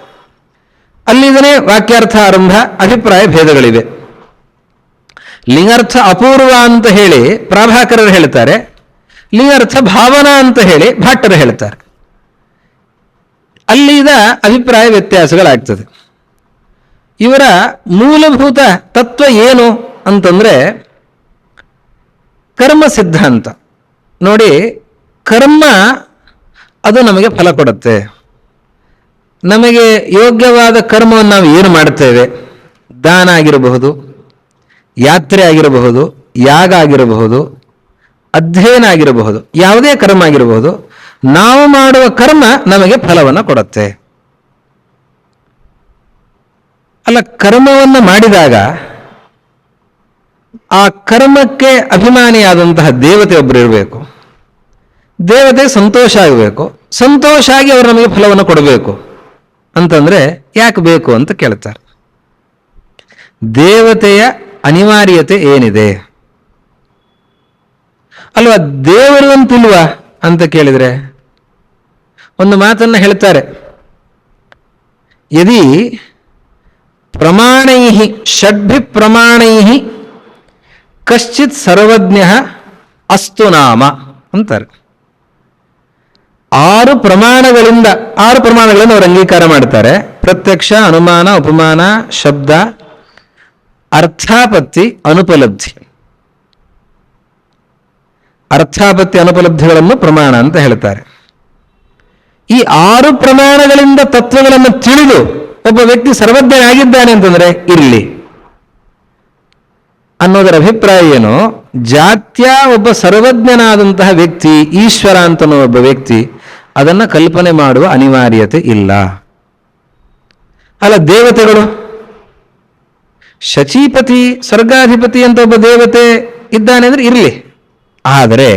ಅಲ್ಲಿಂದನೇ ವಾಕ್ಯಾರ್ಥ ಆರಂಭ, ಅಭಿಪ್ರಾಯ ಭೇದಗಳಿವೆ. ಲಿಂಗಾರ್ಥ ಅಪೂರ್ವ ಅಂತ ಹೇಳಿ ಪ್ರಾಭಾಕರರು ಹೇಳ್ತಾರೆ, ಲಿಂಗಾರ್ಥ ಭಾವನಾ ಅಂತ ಹೇಳಿ ಭಾಟ್ಟರು ಹೇಳ್ತಾರೆ. ಅಲ್ಲಿದ ಅಭಿಪ್ರಾಯ ವ್ಯತ್ಯಾಸಗಳಾಗ್ತದೆ. ಇವರ ಮೂಲಭೂತ ತತ್ವ ಏನು ಅಂತಂದ್ರೆ ಕರ್ಮ ಸಿದ್ಧಾಂತ. ನೋಡಿ, ಕರ್ಮ ಅದು ನಮಗೆ ಫಲ ಕೊಡುತ್ತೆ. ನಮಗೆ ಯೋಗ್ಯವಾದ ಕರ್ಮವನ್ನು ನಾವು ಏನು ಮಾಡ್ತೇವೆ, ದಾನ ಆಗಿರಬಹುದು, ಯಾತ್ರೆ ಆಗಿರಬಹುದು, ಯಾಗ ಆಗಿರಬಹುದು, ಅಧ್ಯಯನ ಆಗಿರಬಹುದು, ಯಾವುದೇ ಕರ್ಮ ಆಗಿರಬಹುದು, ನಾವು ಮಾಡುವ ಕರ್ಮ ನಮಗೆ ಫಲವನ್ನು ಕೊಡುತ್ತೆ. ಅಲ್ಲ, ಕರ್ಮವನ್ನು ಮಾಡಿದಾಗ ಆ ಕರ್ಮಕ್ಕೆ ಅಭಿಮಾನಿಯಾದಂತಹ ದೇವತೆ ಒಬ್ಬರು ಇರಬೇಕು. ದೇವತೆ ಸಂತೋಷ ಆಗಬೇಕು. ಸಂತೋಷ ಆಗಿ ಅವರು ನಮಗೆ ಫಲವನ್ನು ಕೊಡಬೇಕು ಅಂತಂದ್ರೆ ಯಾಕೆ ಬೇಕು ಅಂತ ಕೇಳ್ತಾರೆ. ದೇವತೆಯ ಅನಿವಾರ್ಯತೆ ಏನಿದೆ ಅಲ್ವಾ? ದೇವರು ಅಂತಿಲ್ವಾ ಅಂತ ಕೇಳಿದ್ರೆ ಒಂದು ಮಾತನ್ನು ಹೇಳ್ತಾರೆ, ಯದಿ ಪ್ರಮಾಣೈ ಷಡ್ಭಿ ಪ್ರಮಾಣೈ ಕಶ್ಚಿತ್ ಸರ್ವಜ್ಞ ಅಸ್ತು ನಾಮ ಅಂತಾರೆ. 6 ಪ್ರಮಾಣಗಳಿಂದ ಅವರು ಅಂಗೀಕಾರ ಮಾಡ್ತಾರೆ. ಪ್ರತ್ಯಕ್ಷ, ಅನುಮಾನ, ಉಪಮಾನ, ಶಬ್ದ, ಅರ್ಥಾಪತ್ತಿ, ಅನುಪಲಬ್ಧಿ. ಅರ್ಥಾಪತ್ತಿ ಅನುಪಲಬ್ಧಿಗಳನ್ನು ಪ್ರಮಾಣ ಅಂತ ಹೇಳ್ತಾರೆ. ಈ 6 ಪ್ರಮಾಣಗಳಿಂದ ತತ್ವಗಳನ್ನು ತಿಳಿದು ಒಬ್ಬ ವ್ಯಕ್ತಿ ಸರ್ವಜ್ಞನಾಗಿದ್ದಾನೆ ಅಂತಂದ್ರೆ ಇರಲಿ ಅನ್ನೋದರ ಅಭಿಪ್ರಾಯ ಏನು? ಜಾತ್ಯ ಒಬ್ಬ ಸರ್ವಜ್ಞನಾದಂತಹ ವ್ಯಕ್ತಿ, ಈಶ್ವರ ಅಂತನೋ ಒಬ್ಬ ವ್ಯಕ್ತಿ, ಅದನ್ನ ಕಲ್ಪನೆ ಮಾಡುವ ಅನಿವಾರ್ಯತೆ ಇಲ್ಲ. ಅಲ್ಲ, ದೇವತೆಗಳು, ಶಚೀಪತಿ ಸ್ವರ್ಗಾಧಿಪತಿ ಅಂತ ಒಬ್ಬ ದೇವತೆ ಇದ್ದಾನೆ ಅಂದ್ರೆ ಇರಲಿ. ಆದರೆ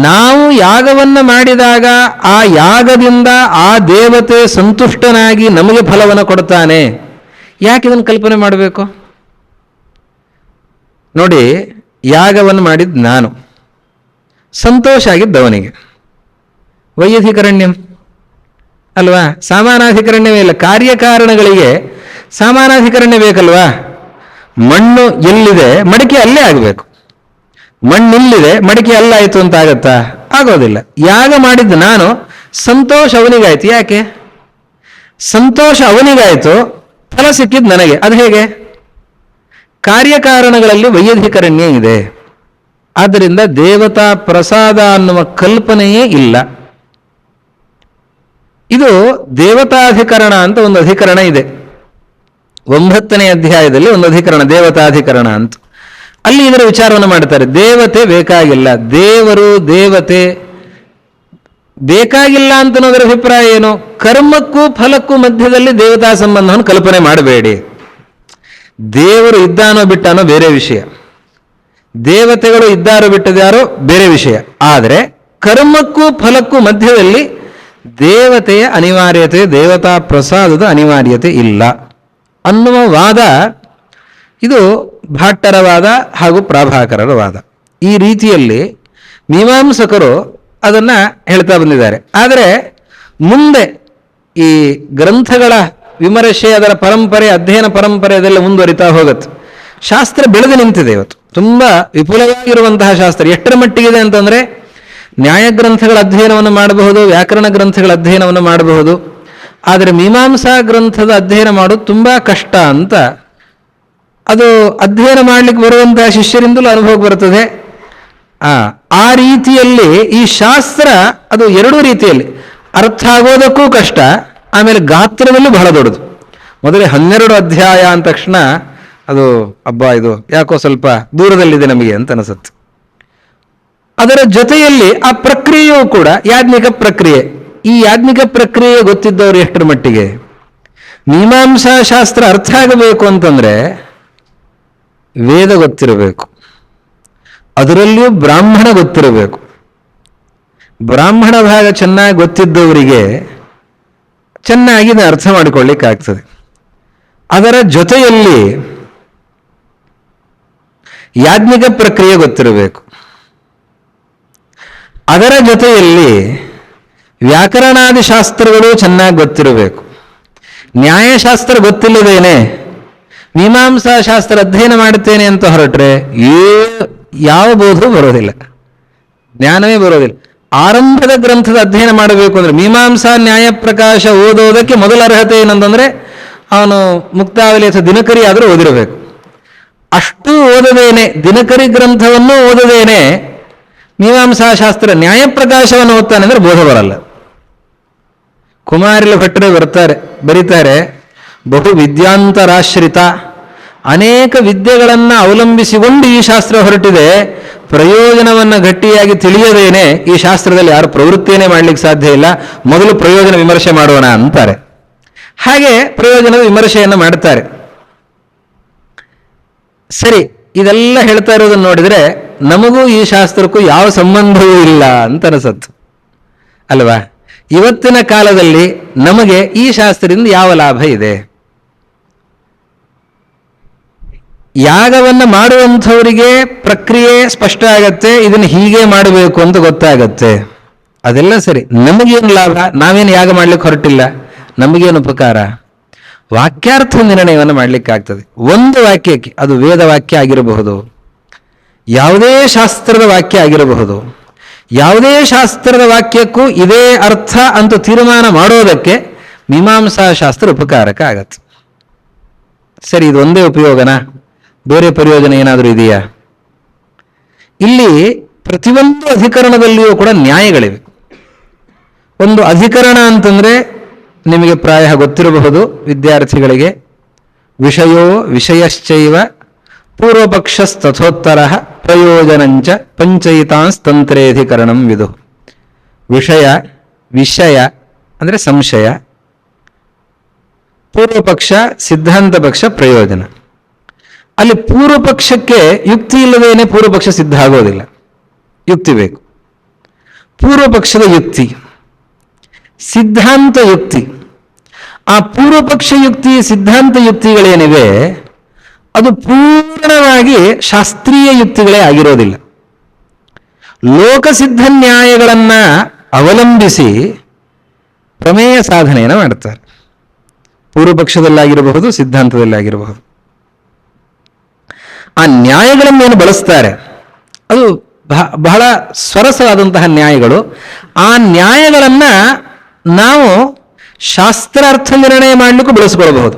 ನಾವು ಯಾಗವನ್ನ ಮಾಡಿದಾಗ ಆ ಯಾಗದಿಂದ ಆ ದೇವತೆ ಸಂತುಷ್ಟನಾಗಿ ನಮಗೆ ಫಲವನ್ನು ಕೊಡ್ತಾನೆ, ಯಾಕೆ ಇದನ್ನು ಕಲ್ಪನೆ ಮಾಡಬೇಕು? ನೋಡಿ, ಯಾಗವನ್ನು ಮಾಡಿದ್ದು ನಾನು, ಸಂತೋಷ ಆಗಿದ್ದವನಿಗೆ, ವೈಯಧಿಕರಣ್ಯಂ ಅಲ್ವಾ? ಸಾಮಾನಾಧಿಕರಣ್ಯವೇ ಇಲ್ಲ. ಕಾರ್ಯಕಾರಣಗಳಿಗೆ ಸಾಮಾನಾಧಿಕರಣ್ಯ ಬೇಕಲ್ವಾ? ಮಣ್ಣು ಎಲ್ಲಿದೆ ಮಡಿಕೆ ಅಲ್ಲೇ ಆಗಬೇಕು. ಮಣ್ಣಿಲ್ಲಿದೆ ಮಡಿಕೆ ಅಲ್ಲಾಯಿತು ಅಂತ ಆಗತ್ತಾ? ಆಗೋದಿಲ್ಲ. ಯಾಗ ಮಾಡಿದ್ದು ನಾನು, ಸಂತೋಷ ಅವನಿಗಾಯ್ತು. ಯಾಕೆ? ಸಂತೋಷ ಅವನಿಗಾಯ್ತು, ಫಲ ಸಿಕ್ಕಿದ್ದು ನನಗೆ. ಅದು ಹೇಗೆ? ಕಾರ್ಯಕಾರಣಗಳಲ್ಲಿ ವೈಯಧಿಕರಣ್ಯ ಇದೆ. ಆದ್ದರಿಂದ ದೇವತಾ ಪ್ರಸಾದ ಅನ್ನುವ ಕಲ್ಪನೆಯೇ ಇಲ್ಲ. ಇದು ದೇವತಾಧಿಕರಣ ಅಂತ ಒಂದು ಅಧಿಕರಣ ಇದೆ. 9ನೇ ಅಧ್ಯಾಯದಲ್ಲಿ ಒಂದು ಅಧಿಕರಣ, ದೇವತಾಧಿಕರಣ ಅಂತ. ಅಲ್ಲಿ ಇದರ ವಿಚಾರವನ್ನು ಮಾಡ್ತಾರೆ. ದೇವತೆ ಬೇಕಾಗಿಲ್ಲ, ದೇವರು ದೇವತೆ ಬೇಕಾಗಿಲ್ಲ ಅಂತನೋದರ ಅಭಿಪ್ರಾಯ ಏನು? ಕರ್ಮಕ್ಕೂ ಫಲಕ್ಕೂ ಮಧ್ಯದಲ್ಲಿ ದೇವತಾ ಸಂಬಂಧವನ್ನು ಕಲ್ಪನೆ ಮಾಡಬೇಡಿ. ದೇವರು ಇದ್ದಾನೋ ಬಿಟ್ಟಾನೋ ಬೇರೆ ವಿಷಯ, ದೇವತೆಗಳು ಇದ್ದಾರೋ ಬಿಟ್ಟದ್ಯಾರೋ ಬೇರೆ ವಿಷಯ. ಆದರೆ ಕರ್ಮಕ್ಕೂ ಫಲಕ್ಕೂ ಮಧ್ಯದಲ್ಲಿ ದೇವತೆಯ ಅನಿವಾರ್ಯತೆ, ದೇವತಾ ಪ್ರಸಾದದ ಅನಿವಾರ್ಯತೆ ಇಲ್ಲ ಅನ್ನುವ ವಾದ ಇದು ಭಾಟ್ಟರ ವಾದ ಹಾಗೂ ಪ್ರಾಭಾಕರರ ವಾದ. ಈ ರೀತಿಯಲ್ಲಿ ಮೀಮಾಂಸಕರು ಅದನ್ನ ಹೇಳ್ತಾ ಬಂದಿದ್ದಾರೆ. ಆದರೆ ಮುಂದೆ ಈ ಗ್ರಂಥಗಳ ವಿಮರ್ಶೆ, ಅದರ ಪರಂಪರೆ, ಅಧ್ಯಯನ ಪರಂಪರೆ ಅದೆಲ್ಲ ಮುಂದುವರಿತಾ ಹೋಗುತ್ತೆ. ಶಾಸ್ತ್ರ ಬೆಳೆದು ನಿಂತಿದೆ ಇವತ್ತು, ತುಂಬಾ ವಿಪುಲವಾಗಿರುವಂತಹ ಶಾಸ್ತ್ರ. ಎಷ್ಟರ ಮಟ್ಟಿಗಿದೆ ಅಂತಂದ್ರೆ ನ್ಯಾಯ ಗ್ರಂಥಗಳ ಅಧ್ಯಯನವನ್ನು ಮಾಡಬಹುದು, ವ್ಯಾಕರಣ ಗ್ರಂಥಗಳ ಅಧ್ಯಯನವನ್ನು ಮಾಡಬಹುದು. ಆದರೆ ಮೀಮಾಂಸಾ ಗ್ರಂಥದ ಅಧ್ಯಯನ ಮಾಡೋದು ತುಂಬಾ ಕಷ್ಟ ಅಂತ ಅದು ಅಧ್ಯಯನ ಮಾಡಲಿಕ್ಕೆ ಬರುವಂತಹ ಶಿಷ್ಯರಿಂದಲೂ ಅನುಭವ ಬರ್ತದೆ. ಆ ರೀತಿಯಲ್ಲಿ ಈ ಶಾಸ್ತ್ರ ಅದು ಎರಡೂ ರೀತಿಯಲ್ಲಿ ಅರ್ಥ ಆಗೋದಕ್ಕೂ ಕಷ್ಟ, ಆಮೇಲೆ ಗಾತ್ರದಲ್ಲೂ ಬಹಳ ದೊಡ್ಡದು. ಮೊದಲೇ 12 ಅಧ್ಯಾಯ ಅಂದ ತಕ್ಷಣ ಅದು ಇದು ಯಾಕೋ ಸ್ವಲ್ಪ ದೂರದಲ್ಲಿದೆ ನಮಗೆ ಅಂತ ಅನಿಸುತ್ತೆ. ಅದರ ಜೊತೆಯಲ್ಲಿ ಆ ಪ್ರಕ್ರಿಯೆಯೂ ಕೂಡ ಯಾಜ್ಞಿಕ ಪ್ರಕ್ರಿಯೆ. ಈ ಯಾಜ್ಞಿಕ ಪ್ರಕ್ರಿಯೆ ಗೊತ್ತಿದ್ದವರು ಎಷ್ಟರ ಮಟ್ಟಿಗೆ? ಮೀಮಾಂಸಾ ಶಾಸ್ತ್ರ ಅರ್ಥ ಆಗಬೇಕು ಅಂತಂದ್ರೆ ವೇದ ಗೊತ್ತಿರಬೇಕು, ಅದರಲ್ಲಿಯೂ ಬ್ರಾಹ್ಮಣ ಗೊತ್ತಿರಬೇಕು. ಬ್ರಾಹ್ಮಣ ಭಾಗ ಚೆನ್ನಾಗಿ ಗೊತ್ತಿದ್ದವರಿಗೆ ಚೆನ್ನಾಗಿ ಇದನ್ನು ಅರ್ಥ ಮಾಡಿಕೊಳ್ಳಿಕ್ಕಾಗ್ತದೆ. ಅದರ ಜೊತೆಯಲ್ಲಿ ಯಾಜ್ಞಿಕ ಪ್ರಕ್ರಿಯೆ ಗೊತ್ತಿರಬೇಕು. ಅದರ ಜೊತೆಯಲ್ಲಿ ವ್ಯಾಕರಣಾದಿ ಶಾಸ್ತ್ರಗಳು ಚೆನ್ನಾಗಿ ಗೊತ್ತಿರಬೇಕು. ನ್ಯಾಯಶಾಸ್ತ್ರ ಗೊತ್ತಿಲ್ಲದೇನೆ ಮೀಮಾಂಸಾ ಶಾಸ್ತ್ರ ಅಧ್ಯಯನ ಮಾಡುತ್ತೇನೆ ಅಂತ ಹೊರಟ್ರೆ ಯಾವ ಬೋಧವೂ ಬರೋದಿಲ್ಲ, ಜ್ಞಾನವೇ ಬರೋದಿಲ್ಲ. ಆರಂಭದ ಗ್ರಂಥದ ಅಧ್ಯಯನ ಮಾಡಬೇಕು ಅಂದರೆ ಮೀಮಾಂಸಾ ನ್ಯಾಯ ಪ್ರಕಾಶ ಓದೋದಕ್ಕೆ ಮೊದಲ ಅರ್ಹತೆ ಏನಂತಂದರೆ ಅವನು ಮುಕ್ತಾವಲಿ ಅಥವಾ ದಿನಕರಿ ಆದರೂ ಓದಿರಬೇಕು. ಅಷ್ಟು ಓದದೇನೆ, ದಿನಕರಿ ಗ್ರಂಥವನ್ನು ಓದದೇನೆ ಮೀಮಾಂಸಾ ಶಾಸ್ತ್ರ ನ್ಯಾಯ ಪ್ರಕಾಶವನ್ನು ಓದ್ತಾನೆ ಅಂದರೆ ಬೋಧ ಬರಲ್ಲ. ಕುಮಾರಿಲ ಭಟ್ಟರು ಬರೀತಾರೆ, ಬಹು ವಿದ್ಯಾಂತರಾಶ್ರಿತ, ಅನೇಕ ವಿದ್ಯೆಗಳನ್ನು ಅವಲಂಬಿಸಿಕೊಂಡು ಈ ಶಾಸ್ತ್ರ ಹೊರಟಿದೆ. ಪ್ರಯೋಜನವನ್ನು ಗಟ್ಟಿಯಾಗಿ ತಿಳಿಯದೇನೆ ಈ ಶಾಸ್ತ್ರದಲ್ಲಿ ಯಾರು ಪ್ರವೃತ್ತಿಯನ್ನೇ ಮಾಡಲಿಕ್ಕೆ ಸಾಧ್ಯ ಇಲ್ಲ. ಮೊದಲು ಪ್ರಯೋಜನ ವಿಮರ್ಶೆ ಮಾಡೋಣ ಅಂತಾರೆ. ಹಾಗೆ ಪ್ರಯೋಜನದ ವಿಮರ್ಶೆಯನ್ನು ಮಾಡ್ತಾರೆ. ಸರಿ, ಇದೆಲ್ಲ ಹೇಳ್ತಾ ಇರೋದನ್ನು ನೋಡಿದರೆ ನಮಗೂ ಈ ಶಾಸ್ತ್ರಕ್ಕೂ ಯಾವ ಸಂಬಂಧವೂ ಇಲ್ಲ ಅಂತ ಅನಿಸತ್ತು ಅಲ್ವಾ? ಇವತ್ತಿನ ಕಾಲದಲ್ಲಿ ನಮಗೆ ಈ ಶಾಸ್ತ್ರದಿಂದ ಯಾವ ಲಾಭ ಇದೆ? ಯಾಗವನ್ನು ಮಾಡುವಂಥವರಿಗೆ ಪ್ರಕ್ರಿಯೆ ಸ್ಪಷ್ಟ ಆಗತ್ತೆ, ಇದನ್ನು ಹೀಗೆ ಮಾಡಬೇಕು ಅಂತ ಗೊತ್ತಾಗತ್ತೆ, ಅದೆಲ್ಲ ಸರಿ. ನಮಗೇನು ಲಾಭ? ನಾವೇನು ಯಾಗ ಮಾಡ್ಲಿಕ್ಕೆ ಹೊರಟಿಲ್ಲ, ನಮಗೇನು ಉಪಕಾರ? ವಾಕ್ಯಾರ್ಥ ನಿರ್ಣಯವನ್ನು ಮಾಡಲಿಕ್ಕಾಗ್ತದೆ. ಒಂದು ವಾಕ್ಯಕ್ಕೆ, ಅದು ವೇದ ವಾಕ್ಯ ಆಗಿರಬಹುದು, ಯಾವುದೇ ಶಾಸ್ತ್ರದ ವಾಕ್ಯ ಆಗಿರಬಹುದು, ಯಾವುದೇ ಶಾಸ್ತ್ರದ ವಾಕ್ಯಕ್ಕೂ ಇದೇ ಅರ್ಥ ಅಂತ ತೀರ್ಮಾನ ಮಾಡೋದಕ್ಕೆ ಮೀಮಾಂಸಾ ಶಾಸ್ತ್ರ ಉಪಕಾರಕ ಆಗತ್ತೆ. ಸರಿ, ಇದು ಒಂದೇ ಉಪಯೋಗನಾ? ಬೇರೆ ಪ್ರಯೋಜನ ಏನಾದರೂ ಇದೆಯಾ? ಇಲ್ಲಿ ಪ್ರತಿಯೊಂದು ಅಧಿಕರಣದಲ್ಲಿಯೂ ಕೂಡ ನ್ಯಾಯಗಳಿವೆ. ಒಂದು ಅಧಿಕರಣ ಅಂತಂದ್ರೆ ನಿಮಗೆ ಪ್ರಾಯ ಗೊತ್ತಿರಬಹುದು ವಿದ್ಯಾರ್ಥಿಗಳಿಗೆ, ವಿಷಯೋ ವಿಷಯಶ್ಚೈವ ಪೂರ್ವಪಕ್ಷಸ್ತಥೋತ್ತರ ಪ್ರಯೋಜನಂಚ ಪಂಚಯಿತಾಂಸ್ತಂತ್ರೇಧಿಕರಣಂ ವಿದು. ವಿಷಯ ಅಂದರೆ ಸಂಶಯ, ಪೂರ್ವಪಕ್ಷ ಸಿದ್ಧಾಂತ ಪಕ್ಷ ಪ್ರಯೋಜನ. ಅಲ್ಲಿ ಪೂರ್ವಪಕ್ಷಕ್ಕೆ ಯುಕ್ತಿ ಇಲ್ಲದೇನೆ ಪೂರ್ವಪಕ್ಷ ಸಿದ್ಧ ಆಗೋದಿಲ್ಲ, ಯುಕ್ತಿ ಬೇಕು. ಪೂರ್ವಪಕ್ಷದ ಯುಕ್ತಿ, ಸಿದ್ಧಾಂತ ಯುಕ್ತಿ. ಆ ಪೂರ್ವಪಕ್ಷ ಯುಕ್ತಿ ಸಿದ್ಧಾಂತ ಯುಕ್ತಿಗಳೇನಿವೆ ಅದು ಪೂರ್ಣವಾಗಿ ಶಾಸ್ತ್ರೀಯ ಯುಕ್ತಿಗಳೇ ಆಗಿರೋದಿಲ್ಲ. ಲೋಕಸಿದ್ಧ ನ್ಯಾಯಗಳನ್ನು ಅವಲಂಬಿಸಿ ಪ್ರಮೇಯ ಸಾಧನೆಯನ್ನು ಮಾಡ್ತಾರೆ. ಪೂರ್ವಪಕ್ಷದಲ್ಲಾಗಿರಬಹುದು, ಸಿದ್ಧಾಂತದಲ್ಲಾಗಿರಬಹುದು. ಆ ನ್ಯಾಯಗಳನ್ನೇನು ಬಳಸ್ತಾರೆ ಅದು ಬಹಳ ಸ್ವರಸವಾದಂತಹ ನ್ಯಾಯಗಳು. ಆ ನ್ಯಾಯಗಳನ್ನು ನಾವು ಶಾಸ್ತ್ರಾರ್ಥ ನಿರ್ಣಯ ಮಾಡಲಿಕ್ಕೂ ಬಳಸ್ಕೊಳ್ಬಹುದು.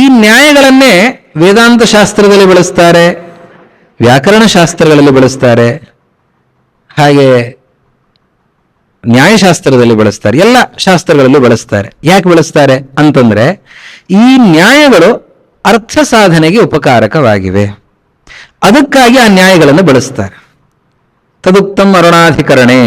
ಈ ನ್ಯಾಯಗಳನ್ನೇ ವೇದಾಂತ ಶಾಸ್ತ್ರದಲ್ಲಿ ಬಳಸ್ತಾರೆ, ವ್ಯಾಕರಣ ಶಾಸ್ತ್ರಗಳಲ್ಲಿ ಬಳಸ್ತಾರೆ, ಹಾಗೆ ನ್ಯಾಯಶಾಸ್ತ್ರದಲ್ಲಿ ಬಳಸ್ತಾರೆ, ಎಲ್ಲ ಶಾಸ್ತ್ರಗಳಲ್ಲೂ ಬಳಸ್ತಾರೆ. ಯಾಕೆ ಬಳಸ್ತಾರೆ ಅಂತಂದ್ರೆ ಈ ನ್ಯಾಯಗಳು ಅರ್ಥ ಸಾಧನೆಗೆ ಉಪಕಾರಕವಾಗಿವೆ, ಅದಕ್ಕಾಗಿ ಆ ನ್ಯಾಯಗಳನ್ನು ಬಳಸ್ತಾರೆ. ತದುಕ್ತಂ ಅರುಣಾಧಿಕರಣೆ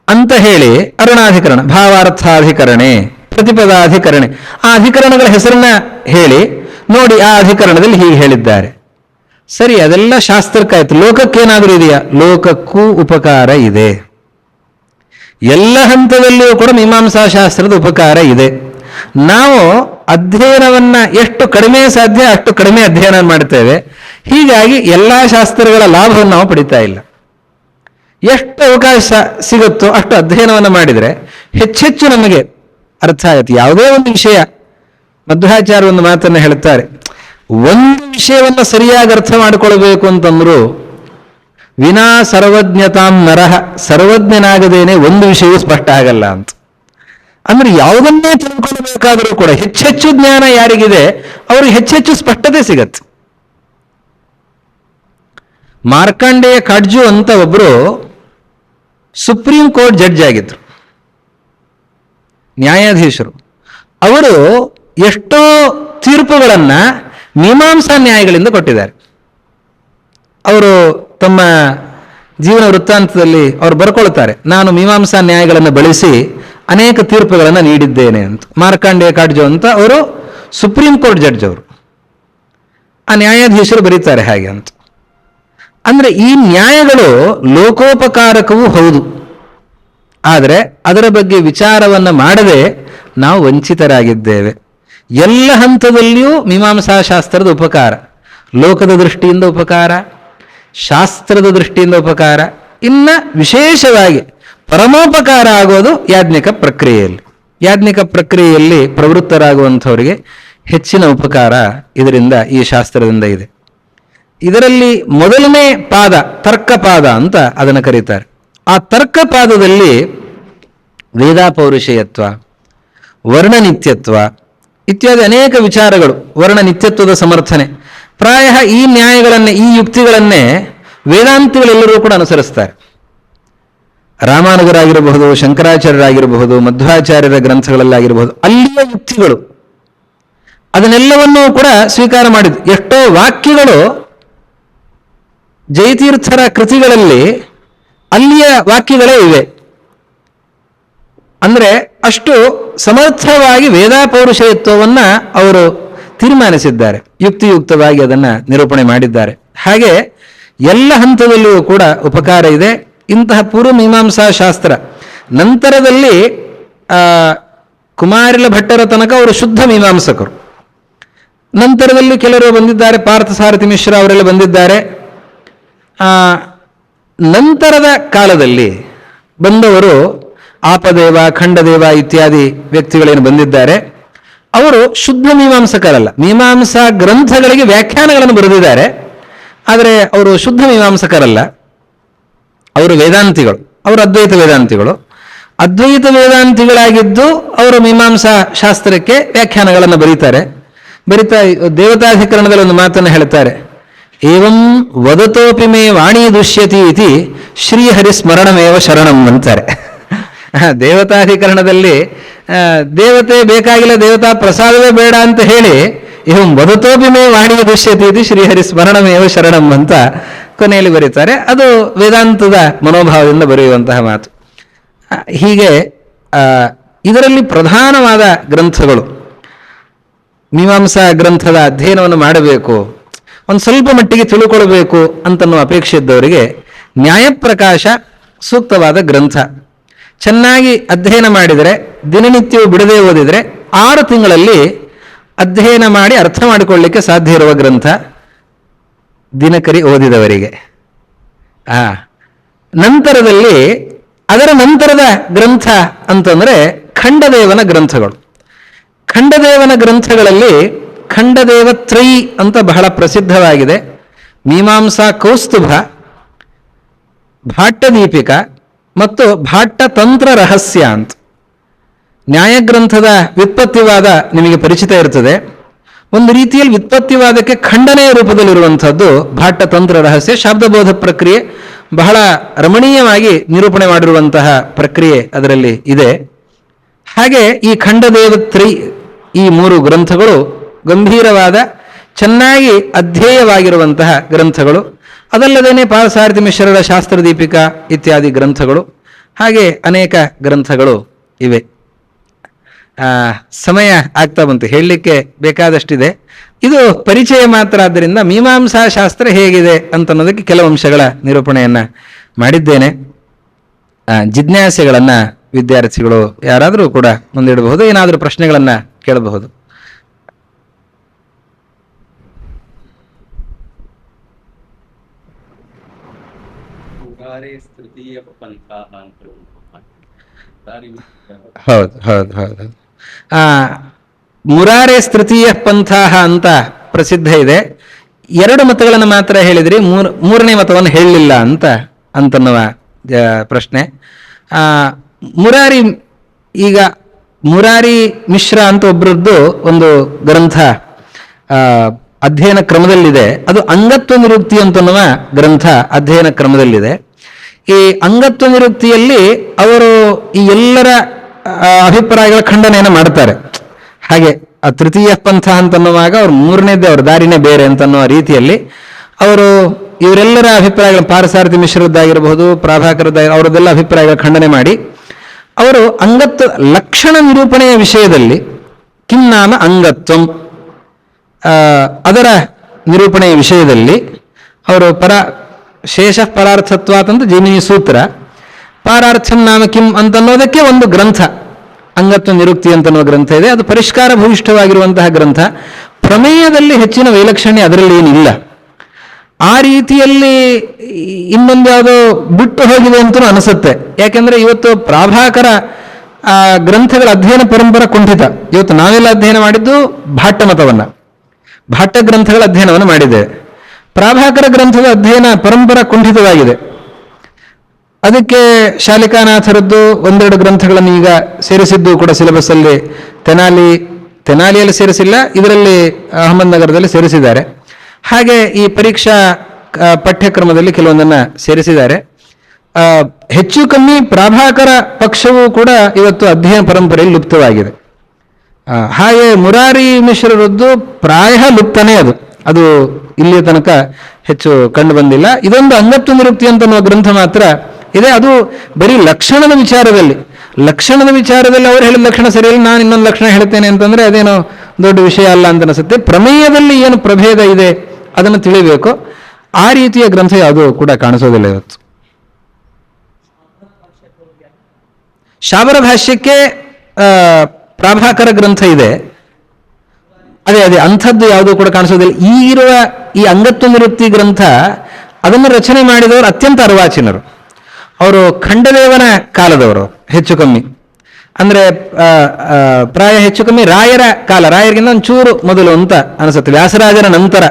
ಅಂತ ಹೇಳಿ ಅರುಣಾಧಿಕರಣ, ಭಾವಾರ್ಥಾಧಿಕರಣೆ, ಪ್ರತಿಪದಾಧಿಕರಣೆ, ಆ ಅಧಿಕರಣಗಳ ಹೆಸರನ್ನ ಹೇಳಿ ನೋಡಿ ಆ ಅಧಿಕರಣದಲ್ಲಿ ಹೀಗೆ ಹೇಳಿದ್ದಾರೆ. ಸರಿ, ಅದೆಲ್ಲ ಶಾಸ್ತ್ರಕ್ಕಾಯ್ತು. ಲೋಕಕ್ಕೇನಾದರೂ ಇದೆಯಾ? ಲೋಕಕ್ಕೂ ಉಪಕಾರ ಇದೆ. ಎಲ್ಲ ಹಂತದಲ್ಲಿಯೂ ಕೂಡ ಮೀಮಾಂಸಾ ಶಾಸ್ತ್ರದ ಉಪಕಾರ ಇದೆ. ನಾವು ಅಧ್ಯಯನವನ್ನ ಎಷ್ಟು ಕಡಿಮೆ ಸಾಧ್ಯ ಅಷ್ಟು ಕಡಿಮೆ ಅಧ್ಯಯನ ಮಾಡ್ತೇವೆ. ಹೀಗಾಗಿ ಎಲ್ಲ ಶಾಸ್ತ್ರಗಳ ಲಾಭವನ್ನು ನಾವು ಪಡಿತಾ ಇಲ್ಲ. ಎಷ್ಟು ಅವಕಾಶ ಸಿಗುತ್ತೋ ಅಷ್ಟು ಅಧ್ಯಯನವನ್ನು ಮಾಡಿದರೆ ಹೆಚ್ಚೆಚ್ಚು ನಮಗೆ ಅರ್ಥ ಆಗುತ್ತೆ. ಯಾವುದೇ ಒಂದು ವಿಷಯ, ಮಧ್ವಾಚಾರ್ಯ ಒಂದು ಮಾತನ್ನು ಹೇಳ್ತಾರೆ, ಒಂದು ವಿಷಯವನ್ನು ಸರಿಯಾಗಿ ಅರ್ಥ ಮಾಡಿಕೊಳ್ಬೇಕು ಅಂತಂದ್ರು ವಿನಾ ಸರ್ವಜ್ಞತಾಂ ನರಹ, ಸರ್ವಜ್ಞನಾಗದೇನೆ ಒಂದು ವಿಷಯವೂ ಸ್ಪಷ್ಟ ಆಗಲ್ಲ ಅಂತ. ಅಂದ್ರೆ ಯಾವುದನ್ನೇ ತಿಳ್ಕೊಳ್ಬೇಕಾದರೂ ಕೂಡ ಹೆಚ್ಚೆಚ್ಚು ಜ್ಞಾನ ಯಾರಿಗಿದೆ ಅವ್ರಿಗೆ ಹೆಚ್ಚೆಚ್ಚು ಸ್ಪಷ್ಟತೆ ಸಿಗತ್ತೆ. ಮಾರ್ಕಂಡೇಯ ಕಾಡ್ಜು ಅಂತ ಒಬ್ಬರು ಸುಪ್ರೀಂ ಕೋರ್ಟ್ ಜಡ್ಜ್ ಆಗಿದ್ರು, ನ್ಯಾಯಾಧೀಶರು. ಅವರು ಎಷ್ಟೋ ತೀರ್ಪುಗಳನ್ನ ಮೀಮಾಂಸಾ ನ್ಯಾಯಗಳಿಂದ ಕೊಟ್ಟಿದ್ದಾರೆ. ಅವರು ತಮ್ಮ ಜೀವನ ವೃತ್ತಾಂತದಲ್ಲಿ ಅವರು ಬರ್ಕೊಳ್ತಾರೆ, ನಾನು ಮೀಮಾಂಸಾ ನ್ಯಾಯಗಳನ್ನು ಬಳಸಿ ಅನೇಕ ತೀರ್ಪುಗಳನ್ನು ನೀಡಿದ್ದೇನೆ ಅಂತ. ಮಾರ್ಕಂಡೇಯ ಕಾಡ್ಜು ಅಂತ ಅವರು ಸುಪ್ರೀಂ ಕೋರ್ಟ್ ಜಡ್ಜ್ ಅವರು. ಆ ನ್ಯಾಯಾಧೀಶರು ಬರೀತಾರೆ ಹಾಗೆ ಅಂತ. ಅಂದರೆ ಈ ನ್ಯಾಯಗಳು ಲೋಕೋಪಕಾರಕವೂ ಹೌದು. ಆದರೆ ಅದರ ಬಗ್ಗೆ ವಿಚಾರವನ್ನು ಮಾಡದೆ ನಾವು ವಂಚಿತರಾಗಿದ್ದೇವೆ. ಎಲ್ಲ ಹಂತದಲ್ಲಿಯೂ ಮೀಮಾಂಸಾ ಶಾಸ್ತ್ರದ ಉಪಕಾರ, ಲೋಕದ ದೃಷ್ಟಿಯಿಂದ ಉಪಕಾರ, ಶಾಸ್ತ್ರದ ದೃಷ್ಟಿಯಿಂದ ಉಪಕಾರ, ಇನ್ನು ವಿಶೇಷವಾಗಿ ಪರಮೋಪಕಾರ ಆಗೋದು ಯಾಜ್ಞಿಕ ಪ್ರಕ್ರಿಯೆಯಲ್ಲಿ. ಯಾಜ್ಞಿಕ ಪ್ರಕ್ರಿಯೆಯಲ್ಲಿ ಪ್ರವೃತ್ತರಾಗುವಂಥವರಿಗೆ ಹೆಚ್ಚಿನ ಉಪಕಾರ ಇದರಿಂದ, ಈ ಶಾಸ್ತ್ರದಿಂದ ಇದೆ. ಇದರಲ್ಲಿ ಮೊದಲನೇ ಪಾದ ತರ್ಕಪಾದ ಅಂತ ಅದನ್ನು ಕರೀತಾರೆ. ಆ ತರ್ಕಪಾದದಲ್ಲಿ ವೇದಾಪೌರುಷೇಯತ್ವ, ವರ್ಣನಿತ್ಯತ್ವ ಇತ್ಯಾದಿ ಅನೇಕ ವಿಚಾರಗಳು, ವರ್ಣನಿತ್ಯತ್ವದ ಸಮರ್ಥನೆ. ಪ್ರಾಯ ಈ ನ್ಯಾಯಗಳನ್ನೇ, ಈ ಯುಕ್ತಿಗಳನ್ನೇ ವೇದಾಂತಿಗಳೆಲ್ಲರೂ ಕೂಡ ಅನುಸರಿಸ್ತಾರೆ. ರಾಮಾನುಗರಾಗಿರಬಹುದು, ಶಂಕರಾಚಾರ್ಯರಾಗಿರಬಹುದು, ಮಧ್ವಾಚಾರ್ಯರ ಗ್ರಂಥಗಳಲ್ಲಾಗಿರಬಹುದು, ಅಲ್ಲಿಯ ಯುಕ್ತಿಗಳು ಅದನ್ನೆಲ್ಲವನ್ನೂ ಕೂಡ ಸ್ವೀಕಾರ ಮಾಡಿದ್ದು. ಎಷ್ಟೋ ವಾಕ್ಯಗಳು ಜಯತೀರ್ಥರ ಕೃತಿಗಳಲ್ಲಿ ಅಲ್ಲಿಯ ವಾಕ್ಯಗಳೇ ಇವೆ. ಅಂದರೆ ಅಷ್ಟು ಸಮರ್ಥವಾಗಿ ವೇದಾಪೌರುಷೇಯತ್ವವನ್ನು ಅವರು ತೀರ್ಮಾನಿಸಿದ್ದಾರೆ, ಯುಕ್ತಿಯುಕ್ತವಾಗಿ ಅದನ್ನು ನಿರೂಪಣೆ ಮಾಡಿದ್ದಾರೆ. ಹಾಗೆ ಎಲ್ಲ ಹಂತದಲ್ಲಿಯೂ ಕೂಡ ಉಪಕಾರ ಇದೆ. ಇಂತಹ ಪೂರ್ವ ಮೀಮಾಂಸಾ ಶಾಸ್ತ್ರ ನಂತರದಲ್ಲಿ ಕುಮಾರಿಲ ಭಟ್ಟರ ತನಕ ಅವರು ಶುದ್ಧ ಮೀಮಾಂಸಕರು. ನಂತರದಲ್ಲಿ ಕೆಲವರು ಬಂದಿದ್ದಾರೆ, ಪಾರ್ಥಸಾರಥಿ ಮಿಶ್ರ ಅವರೆಲ್ಲ ಬಂದಿದ್ದಾರೆ. ನಂತರದ ಕಾಲದಲ್ಲಿ ಬಂದವರು ಆಪದೇವ, ಖಂಡದೇವ ಇತ್ಯಾದಿ ವ್ಯಕ್ತಿಗಳೇನು ಬಂದಿದ್ದಾರೆ, ಅವರು ಶುದ್ಧ ಮೀಮಾಂಸಕರಲ್ಲ. ಮೀಮಾಂಸಾ ಗ್ರಂಥಗಳಿಗೆ ವ್ಯಾಖ್ಯಾನಗಳನ್ನು ಬರೆದಿದ್ದಾರೆ, ಆದರೆ ಅವರು ಶುದ್ಧ ಮೀಮಾಂಸಕರಲ್ಲ. ಅವರು ವೇದಾಂತಿಗಳು, ಅವರು ಅದ್ವೈತ ವೇದಾಂತಿಗಳು. ಅದ್ವೈತ ವೇದಾಂತಿಗಳಾಗಿದ್ದು ಅವರು ಮೀಮಾಂಸಾ ಶಾಸ್ತ್ರಕ್ಕೆ ವ್ಯಾಖ್ಯಾನಗಳನ್ನು ಬರೀತಾರೆ. ದೇವತಾಧಿಕರಣದಲ್ಲಿ ಒಂದು ಮಾತನ್ನು ಹೇಳ್ತಾರೆ, ಏವಂ ವದತೋಪಿ ಮೇ ವಾಣಿ ದುಷ್ಯತಿ ಇತಿ ಶ್ರೀಹರಿಸ್ಮರಣಮೇವ ಶರಣಂ ಅಂತಾರೆ. ದೇವತಾಧಿಕರಣದಲ್ಲಿ ದೇವತೆ ಬೇಕಾಗಿಲ್ಲ, ದೇವತಾ ಪ್ರಸಾದವೇ ಬೇಡ ಅಂತ ಹೇಳಿ ಏವಂ ವದತೋಪಿ ಮೇ ವಾಣಿ ದುಷ್ಯತಿ ಇತಿ ಶ್ರೀಹರಿಸ್ಮರಣಮೇವ ಶರಣಂ ಅಂತ ಕೊನೆಯಲ್ಲಿ ಬರೀತಾರೆ. ಅದು ವೇದಾಂತದ ಮನೋಭಾವದಿಂದ ಬರೆಯುವಂತಹ ಮಾತು. ಹೀಗೆ ಇದರಲ್ಲಿ ಪ್ರಧಾನವಾದ ಗ್ರಂಥಗಳು, ಮೀಮಾಂಸಾ ಗ್ರಂಥದ ಅಧ್ಯಯನವನ್ನು ಮಾಡಬೇಕು, ಒಂದು ಸ್ವಲ್ಪ ಮಟ್ಟಿಗೆ ತಿಳ್ಕೊಳ್ಬೇಕು ಅಂತನ್ನುವ ಅಪೇಕ್ಷೆ ಇದ್ದವರಿಗೆ ನ್ಯಾಯಪ್ರಕಾಶ ಸೂಕ್ತವಾದ ಗ್ರಂಥ. ಚೆನ್ನಾಗಿ ಅಧ್ಯಯನ ಮಾಡಿದರೆ, ದಿನನಿತ್ಯವೂ ಬಿಡದೆ ಓದಿದರೆ 6 ತಿಂಗಳಲ್ಲಿ ಅಧ್ಯಯನ ಮಾಡಿ ಅರ್ಥ ಮಾಡಿಕೊಳ್ಳಲಿಕ್ಕೆ ಸಾಧ್ಯ ಇರುವ ಗ್ರಂಥ ದಿನಕರಿ ಓದಿದವರಿಗೆ. ನಂತರದಲ್ಲಿ ಅದರ ನಂತರದ ಗ್ರಂಥ ಅಂತಂದರೆ ಖಂಡದೇವನ ಗ್ರಂಥಗಳು. ಖಂಡದೇವನ ಗ್ರಂಥಗಳಲ್ಲಿ ಖಂಡದೇವ ತ್ರೈ ಅಂತ ಬಹಳ ಪ್ರಸಿದ್ಧವಾಗಿದೆ. ಮೀಮಾಂಸಾ ಕೌಸ್ತುಭ, ಭಾಟ್ಟದೀಪಿಕ ಮತ್ತು ಭಾಟ್ಟತಂತ್ರ ರಹಸ್ಯ ಅಂತ. ನ್ಯಾಯಗ್ರಂಥದ ವ್ಯುತ್ಪತ್ತಿವಾದ ನಿಮಗೆ ಪರಿಚಿತ ಇರ್ತದೆ. ಒಂದು ರೀತಿಯಲ್ಲಿ ವ್ಯುತ್ಪತ್ತಿವಾದಕ್ಕೆ ಖಂಡನೆಯ ರೂಪದಲ್ಲಿರುವಂಥದ್ದು ಭಾಟ್ಟತಂತ್ರ ರಹಸ್ಯ. ಶಾಬ್ದಬೋಧ ಪ್ರಕ್ರಿಯೆ ಬಹಳ ರಮಣೀಯವಾಗಿ ನಿರೂಪಣೆ ಮಾಡಿರುವಂತಹ ಪ್ರಕ್ರಿಯೆ ಅದರಲ್ಲಿ ಇದೆ. ಹಾಗೆ ಈ ಖಂಡದೇವತ್ರಿ, ಈ 3 ಗ್ರಂಥಗಳು ಗಂಭೀರವಾದ, ಚೆನ್ನಾಗಿ ಅಧ್ಯೇಯವಾಗಿರುವಂತಹ ಗ್ರಂಥಗಳು. ಅದಲ್ಲದೇನೆ ಪಾರ್ಥಸಾರಥಿ ಮಿಶ್ರರ ಶಾಸ್ತ್ರದೀಪಿಕಾ ಇತ್ಯಾದಿ ಗ್ರಂಥಗಳು, ಹಾಗೆ ಅನೇಕ ಗ್ರಂಥಗಳು ಇವೆ. ಸಮಯ ಆಗ್ತಾ ಬಂತು, ಹೇಳಲಿಕ್ಕೆ ಬೇಕಾದಷ್ಟಿದೆ. ಇದು ಪರಿಚಯ ಮಾತ್ರ. ಆದ್ದರಿಂದ ಮೀಮಾಂಸಾ ಶಾಸ್ತ್ರ ಹೇಗಿದೆ ಅಂತನ್ನೋದಕ್ಕೆ ಕೆಲವು ಅಂಶಗಳ ನಿರೂಪಣೆಯನ್ನು ಮಾಡಿದ್ದೇನೆ. ಜಿಜ್ಞಾಸೆಗಳನ್ನು ವಿದ್ಯಾರ್ಥಿಗಳು ಯಾರಾದರೂ ಕೂಡ ಮುಂದಿಡಬಹುದು, ಏನಾದರೂ ಪ್ರಶ್ನೆಗಳನ್ನು ಕೇಳಬಹುದು. ಹೌದು ಹೌದು ಹೌದು. ಮುರಾರೆ ತೃತೀಯ ಪಂಥಾಹ ಅಂತ ಪ್ರಸಿದ್ಧ ಇದೆ. 2 ಮತಗಳನ್ನು ಮಾತ್ರ ಹೇಳಿದ್ರಿ, ಮೂರನೇ ಮತವನ್ನು ಹೇಳಲಿಲ್ಲ ಅಂತನ್ನುವ ಪ್ರಶ್ನೆ. ಈಗ ಮುರಾರಿ ಮಿಶ್ರ ಅಂತ ಒಬ್ಬರದ್ದು ಒಂದು ಗ್ರಂಥ ಅಧ್ಯಯನ ಕ್ರಮದಲ್ಲಿದೆ. ಅದು ಅಂಗತ್ವ ನಿರುಕ್ತಿ ಅಂತನ್ನುವ ಗ್ರಂಥ ಅಧ್ಯಯನ ಕ್ರಮದಲ್ಲಿದೆ. ಈ ಅಂಗತ್ವ ನಿರುಕ್ತಿಯಲ್ಲಿ ಅವರು ಈ ಎಲ್ಲರ ಅಭಿಪ್ರಾಯಗಳ ಖಂಡನೆಯನ್ನು ಮಾಡ್ತಾರೆ. ಹಾಗೆ ಆ ತೃತೀಯ ಪಂಥ ಅಂತನ್ನುವಾಗ ಅವ್ರು ಮೂರನೇದೇ, ಅವ್ರ ದಾರಿನೇ ಬೇರೆ ಅಂತನ್ನುವ ರೀತಿಯಲ್ಲಿ ಅವರು ಇವರೆಲ್ಲರ ಅಭಿಪ್ರಾಯಗಳ, ಪಾರ್ಥಸಾರಥಿ ಮಿಶ್ರದ್ದಾಗಿರಬಹುದು, ಪ್ರಾಭಾಕರದ್ದಾಗಿರ, ಅವರದ್ದೆಲ್ಲ ಅಭಿಪ್ರಾಯಗಳ ಖಂಡನೆ ಮಾಡಿ ಅವರು ಅಂಗತ್ವ ಲಕ್ಷಣ ನಿರೂಪಣೆಯ ವಿಷಯದಲ್ಲಿ ಕಿನ್ನಾಮ ಅಂಗತ್ವಂ ಅದರ ನಿರೂಪಣೆಯ ವಿಷಯದಲ್ಲಿ ಅವರು ಶೇಷ ಪರಾರ್ಥತ್ವಾತ್ ಅಂತ ಜೈಮಿನಿ ಸೂತ್ರ. ಪಾರಾರ್ಥ್ಯಂ ನಾಮ ಕಿಂ ಅಂತನ್ನೋದಕ್ಕೆ ಒಂದು ಗ್ರಂಥ, ಅಂಗತ್ವ ನಿರುಕ್ತಿ ಅಂತನ್ನುವ ಗ್ರಂಥ ಇದೆ. ಅದು ಪರಿಷ್ಕಾರ ಭೂಯಿಷ್ಠವಾಗಿರುವಂತಹ ಗ್ರಂಥ. ಪ್ರಮೇಯದಲ್ಲಿ ಹೆಚ್ಚಿನ ವೈಲಕ್ಷಣ್ಯ ಅದರಲ್ಲಿ ಏನಿಲ್ಲ. ಆ ರೀತಿಯಲ್ಲಿ ಇನ್ನೊಂದು ಯಾವುದೋ ಬಿಟ್ಟು ಹೋಗಿದೆ ಅಂತಲೂ ಅನಿಸುತ್ತೆ. ಯಾಕೆಂದರೆ ಇವತ್ತು ಪ್ರಾಭಾಕರ ಗ್ರಂಥಗಳ ಅಧ್ಯಯನ ಪರಂಪರೆ ಕುಂಠಿತ. ಇವತ್ತು ನಾವೆಲ್ಲ ಅಧ್ಯಯನ ಮಾಡಿದ್ದು ಭಾಟ್ಟ ಮತವನ್ನು, ಭಾಟ್ಟ ಗ್ರಂಥಗಳ ಅಧ್ಯಯನವನ್ನು ಮಾಡಿದ್ದೇವೆ. ಪ್ರಾಭಾಕರ ಗ್ರಂಥದ ಅಧ್ಯಯನ ಪರಂಪರೆ ಕುಂಠಿತವಾಗಿದೆ. ಅದಕ್ಕೆ ಶಾಲಿಕಾನಾಥರದ್ದು ಒಂದೆರಡು ಗ್ರಂಥಗಳನ್ನು ಈಗ ಸೇರಿಸಿದ್ದು ಕೂಡ ಸಿಲೆಬಸ್ಸಲ್ಲಿ. ತೆನಾಲಿಯಲ್ಲಿ ಸೇರಿಸಿಲ್ಲ, ಇದರಲ್ಲಿ ಅಹಮದ್ನಗರದಲ್ಲಿ ಸೇರಿಸಿದ್ದಾರೆ. ಹಾಗೆ ಈ ಪರೀಕ್ಷಾ ಪಠ್ಯಕ್ರಮದಲ್ಲಿ ಕೆಲವೊಂದನ್ನು ಸೇರಿಸಿದ್ದಾರೆ. ಹೆಚ್ಚು ಕಮ್ಮಿ ಪ್ರಾಭಾಕರ ಪಕ್ಷವೂ ಕೂಡ ಇವತ್ತು ಅಧ್ಯಯನ ಪರಂಪರೆಯಲ್ಲಿ ಲುಪ್ತವಾಗಿದೆ. ಹಾಗೆ ಮುರಾರಿ ಮಿಶ್ರರದ್ದು ಪ್ರಾಯ ಲುಪ್ತನೇ ಅದು ಇಲ್ಲಿಯ ತನಕ ಹೆಚ್ಚು ಕಂಡು ಬಂದಿಲ್ಲ. ಇದೊಂದು ಅಂಗತ್ವ ನಿರುಕ್ತಿ ಅಂತನ್ನುವ ಗ್ರಂಥ ಮಾತ್ರ ಇದೆ. ಅದು ಬರೀ ಲಕ್ಷಣದ ವಿಚಾರದಲ್ಲಿ ಅವ್ರು ಹೇಳಿದ ಲಕ್ಷಣ ಸರಿಯಿಲ್ಲ, ನಾನು ಇನ್ನೊಂದು ಲಕ್ಷಣ ಹೇಳ್ತೇನೆ ಅಂತಂದರೆ ಅದೇನೋ ದೊಡ್ಡ ವಿಷಯ ಅಲ್ಲ ಅಂತ ಅನಿಸುತ್ತೆ. ಪ್ರಮೇಯದಲ್ಲಿ ಏನು ಪ್ರಭೇದ ಇದೆ ಅದನ್ನು ತಿಳಿಬೇಕು. ಆ ರೀತಿಯ ಗ್ರಂಥ ಯಾವುದೂ ಕೂಡ ಕಾಣಿಸೋದಿಲ್ಲ ಇವತ್ತು. ಶಾಬರ ಭಾಷ್ಯಕ್ಕೆ ಪ್ರಾಭಾಕರ ಗ್ರಂಥ ಇದೆ, ಅದೇ ಅಂಥದ್ದು ಯಾವುದೂ ಕೂಡ ಕಾಣಿಸೋದಿಲ್ಲ. ಈಗಿರುವ ಈ ಅಂಗತ್ವ ನಿರುಕ್ತಿ ಗ್ರಂಥ ಅದನ್ನು ರಚನೆ ಮಾಡಿದವರು ಅತ್ಯಂತ ಅರ್ವಾಚೀನರು. ಅವರು ಖಂಡದೇವನ ಕಾಲದವರು ಹೆಚ್ಚು ಕಮ್ಮಿ, ಅಂದರೆ ಪ್ರಾಯ ಹೆಚ್ಚು ಕಮ್ಮಿ ರಾಯರ ಕಾಲ, ರಾಯರಿಗಿಂತ ಒಂಚೂರು ಮೊದಲು ಅಂತ ಅನಿಸುತ್ತೆ. ವ್ಯಾಸರಾಜರ ನಂತರ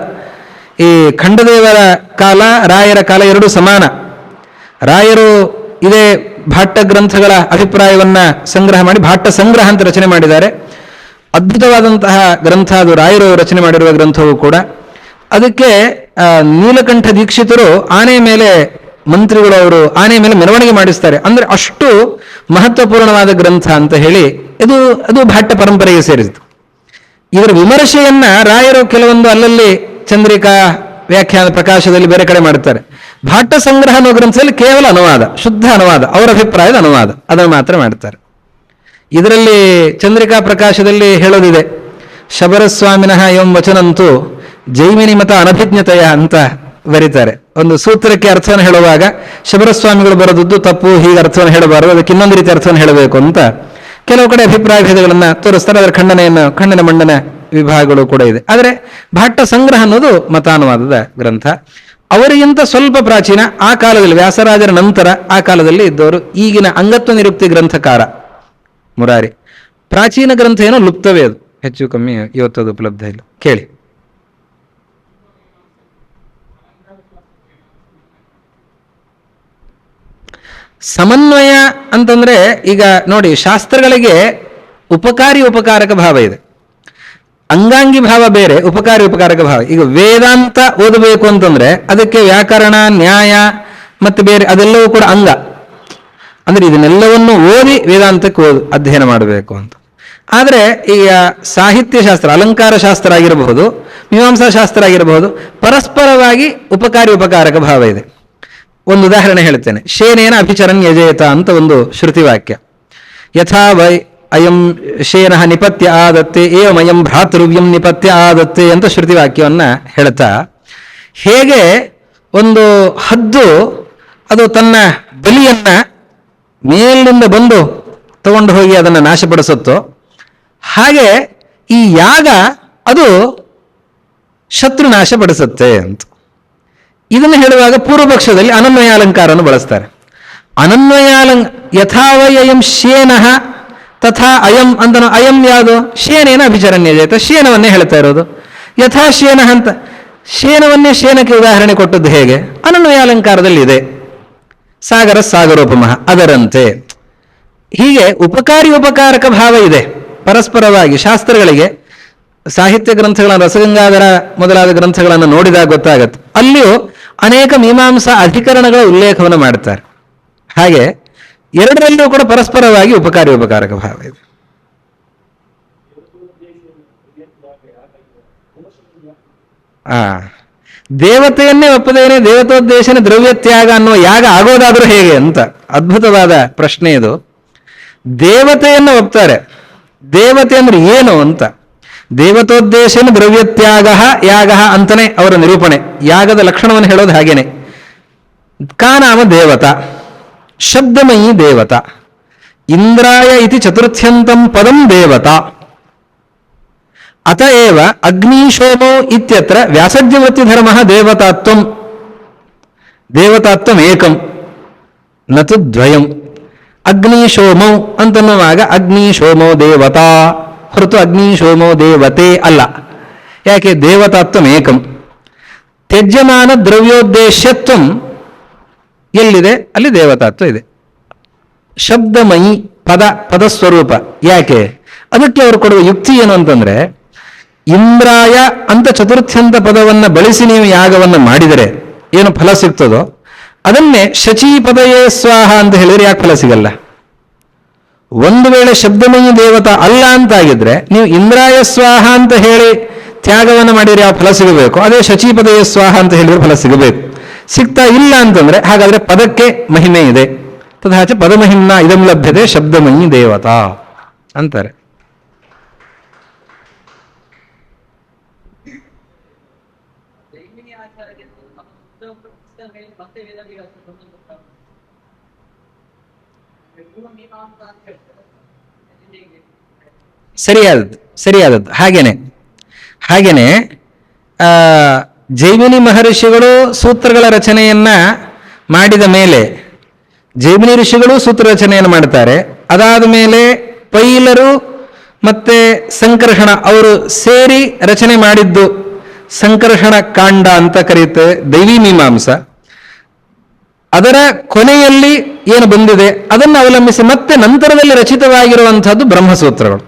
ಈ ಖಂಡದೇವರ ಕಾಲ, ರಾಯರ ಕಾಲ ಎರಡೂ ಸಮಾನ. ರಾಯರು ಇದೇ ಭಾಟ್ಟ ಗ್ರಂಥಗಳ ಅಭಿಪ್ರಾಯವನ್ನು ಸಂಗ್ರಹ ಮಾಡಿ ಭಾಟ್ಟ ಸಂಗ್ರಹ ಅಂತ ರಚನೆ ಮಾಡಿದ್ದಾರೆ. ಅದ್ಭುತವಾದಂತಹ ಗ್ರಂಥ ಅದು, ರಾಯರು ರಚನೆ ಮಾಡಿರುವ ಗ್ರಂಥವೂ ಕೂಡ. ಅದಕ್ಕೆ ನೀಲಕಂಠ ದೀಕ್ಷಿತರು ಆನೆ ಮೇಲೆ, ಮಂತ್ರಿಗಳು ಅವರು ಆನೆ ಮೇಲೆ ಮೆರವಣಿಗೆ ಮಾಡಿಸ್ತಾರೆ. ಅಂದರೆ ಅಷ್ಟು ಮಹತ್ವಪೂರ್ಣವಾದ ಗ್ರಂಥ ಅಂತ ಹೇಳಿ ಅದು ಭಾಟ್ಟ ಪರಂಪರೆಗೆ ಸೇರಿತು. ಇದರ ವಿಮರ್ಶೆಯನ್ನ ರಾಯರು ಕೆಲವೊಂದು ಅಲ್ಲಲ್ಲಿ ಚಂದ್ರಿಕಾ ವ್ಯಾಖ್ಯಾನ ಪ್ರಕಾಶದಲ್ಲಿ ಬೇರೆ ಕಡೆ ಮಾಡುತ್ತಾರೆ. ಭಾಟ್ಟ ಸಂಗ್ರಹ ಅನ್ನೋ ಗ್ರಂಥದಲ್ಲಿ ಕೇವಲ ಅನುವಾದ, ಶುದ್ಧ ಅನುವಾದ, ಅವರ ಅಭಿಪ್ರಾಯದ ಅನುವಾದ, ಅದನ್ನು ಮಾತ್ರ ಮಾಡ್ತಾರೆ. ಇದರಲ್ಲಿ ಚಂದ್ರಿಕಾ ಪ್ರಕಾಶದಲ್ಲಿ ಹೇಳೋದಿದೆ, ಶಬರಸ್ವಾಮಿನಃ ಎಂ ವಚನಂತೂ ಜೈಮಿನಿ ಮತ ಅನಭಿಜ್ಞತೆಯ ಅಂತ ಬರೀತಾರೆ. ಒಂದು ಸೂತ್ರಕ್ಕೆ ಅರ್ಥವನ್ನು ಹೇಳುವಾಗ ಶಬರಸ್ವಾಮಿಗಳು ಬರೋದದ್ದು ತಪ್ಪು, ಹೀಗೆ ಅರ್ಥವನ್ನು ಹೇಳಬಾರದು, ಅದಕ್ಕೆ ಇನ್ನೊಂದು ರೀತಿ ಅರ್ಥವನ್ನು ಹೇಳಬೇಕು ಅಂತ ಕೆಲವು ಕಡೆ ಅಭಿಪ್ರಾಯ ಭೇದಗಳನ್ನು ತೋರಿಸ್ತಾರೆ. ಅದರ ಖಂಡನೆ ಮಂಡನ ವಿಭಾಗಗಳು ಕೂಡ ಇದೆ. ಆದರೆ ಭಾಟ್ಟ ಸಂಗ್ರಹ ಅನ್ನೋದು ಮತಾನುವಾದದ ಗ್ರಂಥ. ಅವರಿಗಿಂತ ಸ್ವಲ್ಪ ಪ್ರಾಚೀನ, ಆ ಕಾಲದಲ್ಲಿ ವ್ಯಾಸರಾಜರ ನಂತರ ಆ ಕಾಲದಲ್ಲಿ ಇದ್ದವರು ಈಗಿನ ಅಂಗತ್ವ ನಿರುಕ್ತಿ ಗ್ರಂಥಕಾರ ಮುರಾರಿ. ಪ್ರಾಚೀನ ಗ್ರಂಥ ಏನೋ ಲುಪ್ತವೇ, ಅದು ಹೆಚ್ಚು ಕಮ್ಮಿ ಇವತ್ತದು ಉಪಲಬ್ಧ ಇಲ್ಲ. ಕೇಳಿ. ಸಮನ್ವಯ ಅಂತಂದ್ರೆ ಈಗ ನೋಡಿ, ಶಾಸ್ತ್ರಗಳಿಗೆ ಉಪಕಾರಕ ಭಾವ ಇದೆ, ಅಂಗಾಂಗಿ ಭಾವ ಬೇರೆ, ಉಪಕಾರಕ ಭಾವ. ಈಗ ವೇದಾಂತ ಓದಬೇಕು ಅಂತಂದ್ರೆ ಅದಕ್ಕೆ ವ್ಯಾಕರಣ, ನ್ಯಾಯ ಮತ್ತೆ ಬೇರೆ ಅದೆಲ್ಲವೂ ಕೂಡ ಅಂಗ. ಅಂದ್ರೆ ಇದನ್ನೆಲ್ಲವನ್ನು ಓದಿ ವೇದಾಂತಕ್ಕೆ ಅಧ್ಯಯನ ಮಾಡಬೇಕು ಅಂತ. ಆದರೆ ಈಗ ಸಾಹಿತ್ಯ ಶಾಸ್ತ್ರ, ಅಲಂಕಾರ ಶಾಸ್ತ್ರ ಆಗಿರಬಹುದು, ಮೀಮಾಂಸಾ ಶಾಸ್ತ್ರ ಆಗಿರಬಹುದು, ಪರಸ್ಪರವಾಗಿ ಉಪಕಾರಕ ಭಾವ ಇದೆ. ಒಂದು ಉದಾಹರಣೆ ಹೇಳ್ತೇನೆ. ಶೇನೇನ ಅಭಿಚರನ್ ಯಜೇತ ಅಂತ ಒಂದು ಶ್ರುತಿವಾಕ್ಯ. ಯಥಾ ವೈ ಅಯಂ ಶೇನಃ ನಿಪತ್ಯ ಆದತ್ತೆ ಏವಮಯಂ ಭ್ರಾತೃವ್ಯಂ ನಿಪತ್ಯ ಆದತ್ತೆ ಅಂತ ಶ್ರುತಿವಾಕ್ಯವನ್ನ ಹೇಳ್ತಾ, ಹೇಗೆ ಒಂದು ಹದ್ದು ಅದು ತನ್ನ ಬಲಿಯನ್ನ ಮೇಲಿನಿಂದ ಬಂದು ತಗೊಂಡು ಹೋಗಿ ಅದನ್ನು ನಾಶಪಡಿಸುತ್ತೋ, ಹಾಗೆ ಈ ಯಾಗ ಅದು ಶತ್ರು ನಾಶಪಡಿಸುತ್ತೆ ಅಂತ. ಇದನ್ನು ಹೇಳುವಾಗ ಪೂರ್ವ ಪಕ್ಷದಲ್ಲಿ ಅನನ್ವಯಾಲಂಕಾರವನ್ನು ಬಳಸ್ತಾರೆ. ಯಥಾವೈ ಅಯಂ ಶೇನಃ ತಥಾ ಅಯಂ ಅಂತ. ಅಯಂ ಯಾವುದು? ಶೇನೇನ ಅಭಿಚರಣ್ಯ ಜೇತ, ಶೇನವನ್ನೇ ಹೇಳ್ತಾ ಇರೋದು. ಯಥಾ ಶೇನಃ ಅಂತ ಶೇನವನ್ನೇ ಶೇನಕ್ಕೆ ಉದಾಹರಣೆ ಕೊಟ್ಟದ್ದು ಹೇಗೆ? ಅನನ್ವಯಾಲಂಕಾರದಲ್ಲಿ ಇದೆ. ಸಾಗರೋಪಮಃ, ಅದರಂತೆ. ಹೀಗೆ ಉಪಕಾರಕ ಭಾವ ಇದೆ ಪರಸ್ಪರವಾಗಿ. ಶಾಸ್ತ್ರಗಳಿಗೆ ಸಾಹಿತ್ಯ ಗ್ರಂಥಗಳನ್ನು, ರಸಗಂಗಾಧರ ಮೊದಲಾದ ಗ್ರಂಥಗಳನ್ನು ನೋಡಿದಾಗ ಗೊತ್ತಾಗತ್ತೆ. ಅಲ್ಲಿಯೂ ಅನೇಕ ಮೀಮಾಂಸಾ ಅಧಿಕರಣಗಳ ಉಲ್ಲೇಖವನ್ನು ಮಾಡ್ತಾರೆ. ಹಾಗೆ ಎರಡರಲ್ಲೂ ಕೂಡ ಪರಸ್ಪರವಾಗಿ ಉಪಕಾರಕ ಭಾವ ಇದೆ. ದೇವತೆಯನ್ನೇ ಒಪ್ಪದೇನೆ ದೇವತೋದ್ದೇಶನ ದ್ರವ್ಯತ್ಯಾಗ ಅನ್ನುವ ಯಾಗ ಆಗೋದಾದ್ರೂ ಹೇಗೆ ಅಂತ ಅದ್ಭುತವಾದ ಪ್ರಶ್ನೆ ಇದು. ದೇವತೆಯನ್ನು ಒಪ್ತಾರೆ, ದೇವತೆ ಅಂದ್ರೆ ಏನು ಅಂತ. ದೇವತೋದ್ದೇಶನ ದ್ರವ್ಯತ್ಯಾಗ ಯಾಗ ಅಂತಾನೆ ಅವರ ನಿರೂಪಣೆ. ಯಾಗದ ಲಕ್ಷಣವನ್ನು ಹೇಳೋದು ಹಾಗೇನೆ. ಕಾ ನಾಮ ದೇವತಾ ಶಬ್ದಮಯಿ ದೇವತಾ ಇಂದ್ರಾಯ ಇತಿ ಚತುರ್ಥ್ಯಂತಂ ಪದಂ ದೇವತಾ ಅತಏವ ಅಗ್ನಿಶೋಮೋ ಇತ್ಯತ್ರ ವ್ಯಾಸಜ್ಯವೃತ್ತಿ ಧರ್ಮ ದೇವತಾತ್ವಂ ದೇವತಾತ್ವಂ ಏಕಂ ನತು ದ್ವಯಂ. ಅಗ್ನಿಶೋಮೌ ಅಂತನ್ನುವಾಗ ಅಗ್ನಿಶೋಮೋ ದೇವತಾ ಹೊರತು ಅಗ್ನಿಶೋಮೋ ದೇವತೆ ಅಲ್ಲ. ಯಾಕೆ? ದೇವತಾತ್ವಂ ಏಕಂ. ತ್ಯಜ್ಯಮಾನ ದ್ರವ್ಯೋದ್ದೇಶ್ಯತ್ವಂ ಎಲ್ಲಿದೆ ಅಲ್ಲಿ ದೇವತಾತ್ವ ಇದೆ. ಶಬ್ದಮಯಿ ಪದಸ್ವರೂಪ. ಯಾಕೆ? ಅದಕ್ಕೆ ಅವರು ಕೊಡುವ ಯುಕ್ತಿ ಏನು ಅಂತಂದ್ರೆ, ಇಂದ್ರಾಯ ಅಂತ ಚತುರ್ಥ್ಯಂತ ಪದವನ್ನು ಬಳಸಿ ನೀವು ಯಾಗವನ್ನು ಮಾಡಿದರೆ ಏನು ಫಲ ಸಿಗ್ತದೋ ಅದನ್ನೇ ಶಚೀಪದಯೇ ಸ್ವಾಹ ಅಂತ ಹೇಳಿದ್ರೆ ಯಾಕೆ ಫಲ ಸಿಗಲ್ಲ? ಒಂದು ವೇಳೆ ಶಬ್ದಮಯಿ ದೇವತಾ ಅಲ್ಲ ಅಂತಾಗಿದ್ರೆ ನೀವು ಇಂದ್ರಾಯ ಸ್ವಾಹ ಅಂತ ಹೇಳಿ ತ್ಯಾಗವನ್ನು ಮಾಡಿದ್ರೆ ಯಾವ ಫಲ ಸಿಗಬೇಕು? ಅದೇ ಶಚೀಪದಯೇ ಸ್ವಾಹ ಅಂತ ಹೇಳಿದ್ರೆ ಫಲ ಸಿಗಬೇಕು. ಸಿಗ್ತಾ ಇಲ್ಲ ಅಂತಂದ್ರೆ ಹಾಗಾದ್ರೆ ಪದಕ್ಕೆ ಮಹಿಮೆ ಇದೆ. ತದಾಚ ಪದಮಹಿಮ್ನ ಇದಂ ಲಭ್ಯತೆ ಶಬ್ದಮಯಿ ದೇವತಾ ಅಂತಾರೆ. ಸರಿಯಾದದ್ದು ಹಾಗೇನೆ ಜೈಮಿನಿ ಮಹರ್ಷಿಗಳು ಸೂತ್ರಗಳ ರಚನೆಯನ್ನ ಮಾಡಿದ ಮೇಲೆ ಜೈಮಿನಿ ಋಷಿಗಳು ಸೂತ್ರ ರಚನೆಯನ್ನು ಮಾಡ್ತಾರೆ. ಅದಾದ ಮೇಲೆ ಪೈಲರು ಮತ್ತೆ ಸಂಕರ್ಷಣ ಅವರು ಸೇರಿ ರಚನೆ ಮಾಡಿದ್ದು ಸಂಕರ್ಷಣ ಕಾಂಡ ಅಂತ ಕರೆಯುತ್ತೇವೆ, ದೈವಿ ಮೀಮಾಂಸ. ಅದರ ಕೊನೆಯಲ್ಲಿ ಏನು ಬಂದಿದೆ ಅದನ್ನು ಅವಲಂಬಿಸಿ ಮತ್ತೆ ನಂತರದಲ್ಲಿ ರಚಿತವಾಗಿರುವಂಥದ್ದು ಬ್ರಹ್ಮಸೂತ್ರಗಳು.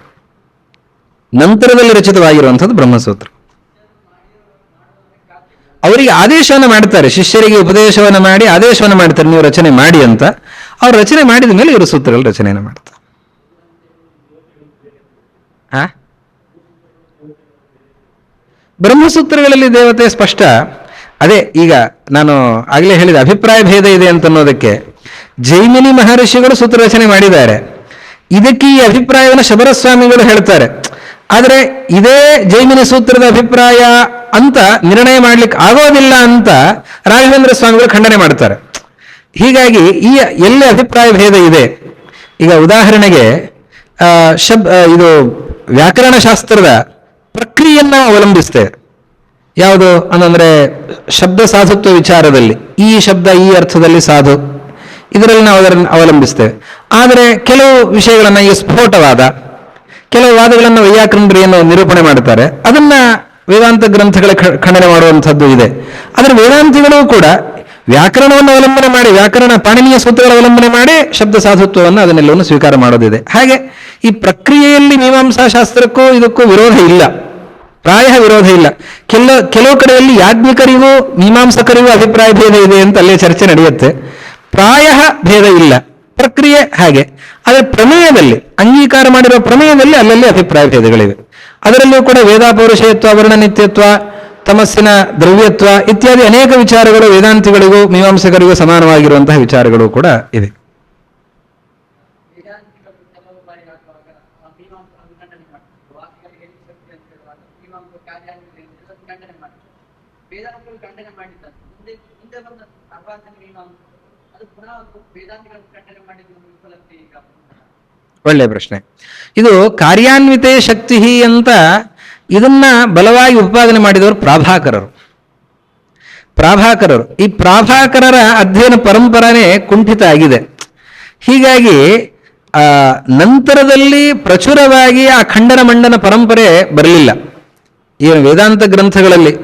ಬ್ರಹ್ಮಸೂತ್ರ ಅವರಿಗೆ ಆದೇಶವನ್ನು ಮಾಡ್ತಾರೆ, ಶಿಷ್ಯರಿಗೆ ಉಪದೇಶವನ್ನು ಮಾಡಿ ಆದೇಶವನ್ನು ಮಾಡ್ತಾರೆ, ನೀವು ರಚನೆ ಮಾಡಿ ಅಂತ. ಅವ್ರು ರಚನೆ ಮಾಡಿದ ಮೇಲೆ ಇವರು ಸೂತ್ರಗಳು ರಚನೆಯನ್ನು ಮಾಡ್ತಾರೆ. ಬ್ರಹ್ಮಸೂತ್ರಗಳಲ್ಲಿ ದೇವತೆ ಸ್ಪಷ್ಟ. ಅದೇ ಈಗ ನಾನು ಆಗಲೇ ಹೇಳಿದ ಅಭಿಪ್ರಾಯ ಭೇದ ಇದೆ ಅಂತನ್ನೋದಕ್ಕೆ ಜೈಮಿನಿ ಮಹರ್ಷಿಗಳು ಸೂತ್ರ ರಚನೆ ಮಾಡಿದ್ದಾರೆ. ಇದಕ್ಕೆ ಈ ಅಭಿಪ್ರಾಯವನ್ನು ಶಬರಸ್ವಾಮಿಗಳು ಹೇಳ್ತಾರೆ. ಆದರೆ ಇದೇ ಜೈಮಿನಿ ಸೂತ್ರದ ಅಭಿಪ್ರಾಯ ಅಂತ ನಿರ್ಣಯ ಮಾಡ್ಲಿಕ್ಕೆ ಆಗೋದಿಲ್ಲ ಅಂತ ರಾಘವೇಂದ್ರ ಸ್ವಾಮಿಗಳು ಖಂಡನೆ ಮಾಡ್ತಾರೆ. ಹೀಗಾಗಿ ಈ ಎಲ್ಲಿ ಅಭಿಪ್ರಾಯ ಭೇದ ಇದೆ, ಈಗ ಉದಾಹರಣೆಗೆ ಇದು ವ್ಯಾಕರಣಶಾಸ್ತ್ರದ ಪ್ರಕ್ರಿಯೆಯನ್ನು ಅವಲಂಬಿಸ್ತೇವೆ. ಯಾವುದು ಅಂತಂದ್ರೆ ಶಬ್ದ ಸಾಧುತ್ವ ವಿಚಾರದಲ್ಲಿ ಈ ಶಬ್ದ ಈ ಅರ್ಥದಲ್ಲಿ ಸಾಧು, ಇದರಲ್ಲಿ ನಾವು ಅದನ್ನು ಅವಲಂಬಿಸ್ತೇವೆ. ಆದರೆ ಕೆಲವು ವಿಷಯಗಳನ್ನು, ಈ ಸ್ಫೋಟವಾದ ಕೆಲವು ವಾದಗಳನ್ನು ವೈಯಾಕರಣರು ಏನು ನಿರೂಪಣೆ ಮಾಡ್ತಾರೆ ಅದನ್ನ ವೇದಾಂತ ಗ್ರಂಥಗಳ ಖಂಡನೆ ಮಾಡುವಂಥದ್ದು ಇದೆ. ಆದರೆ ವೇದಾಂತಿಗಳು ಕೂಡ ವ್ಯಾಕರಣವನ್ನು ಅವಲಂಬನೆ ಮಾಡಿ, ಪಾಣಿನಿಯ ಸೂತ್ರಗಳ ಅವಲಂಬನೆ ಮಾಡಿ ಶಬ್ದ ಸಾಧುತ್ವವನ್ನು ಅದನ್ನೆಲ್ಲವನ್ನು ಸ್ವೀಕಾರ ಮಾಡೋದಿದೆ. ಹಾಗೆ ಈ ಪ್ರಕ್ರಿಯೆಯಲ್ಲಿ ಮೀಮಾಂಸಾ ಶಾಸ್ತ್ರಕ್ಕೂ ಇದಕ್ಕೂ ವಿರೋಧ ಇಲ್ಲ, ಪ್ರಾಯ ವಿರೋಧ ಇಲ್ಲ. ಕೆಲವು ಕಡೆಯಲ್ಲಿ ಯಾಜ್ಞಿಕರಿಗೂ ಮೀಮಾಂಸಕರಿಗೂ ಅಭಿಪ್ರಾಯ ಭೇದ ಇದೆ ಅಂತ ಅಲ್ಲೇ ಚರ್ಚೆ ನಡೆಯುತ್ತೆ. ಪ್ರಾಯ ಭೇದ ಇಲ್ಲ, ಪ್ರಕ್ರಿಯೆ ಹಾಗೆ. ಆದರೆ ಪ್ರಮೇಯದಲ್ಲಿ, ಅಂಗೀಕಾರ ಮಾಡಿರುವ ಪ್ರಮೇಯದಲ್ಲಿ ಅಲ್ಲಲ್ಲಿ ಅಭಿಪ್ರಾಯ ಭೇದಗಳಿವೆ. ಅದರಲ್ಲೂ ಕೂಡ ವೇದಾಪೌರುಷಯತ್ವ, ವರ್ಣನಿತ್ಯತ್ವ, ತಮಸ್ಸಿನ ದ್ರವ್ಯತ್ವ ಇತ್ಯಾದಿ ಅನೇಕ ವಿಚಾರಗಳು ವೇದಾಂತಿಗಳಿಗೂ ಮೀಮಾಂಸಕರಿಗೂ ಸಮಾನವಾಗಿರುವಂತಹ ವಿಚಾರಗಳು ಕೂಡ ಇವೆ. ಒಳ್ಳೆಯ ಪ್ರಶ್ನೆ. ಇದು ಕಾರ್ಯಾನ್ವಿತೆ ಶಕ್ತಿ ಅಂತ ಇದನ್ನ ಬಲವಾಗಿ ಉತ್ಪಾದನೆ ಮಾಡಿದವರು ಪ್ರಾಭಾಕರರು. ಈ ಪ್ರಾಭಾಕರರ ಅಧ್ಯಯನ ಪರಂಪರೆನೇ ಕುಂಠಿತ ಆಗಿದೆ. ಹೀಗಾಗಿ ನಂತರದಲ್ಲಿ ಪ್ರಚುರವಾಗಿ ಆ ಖಂಡನ ಮಂಡನ ಪರಂಪರೆ ಬರಲಿಲ್ಲ. ಏನು ವೇದಾಂತ ಗ್ರಂಥಗಳಲ್ಲಿ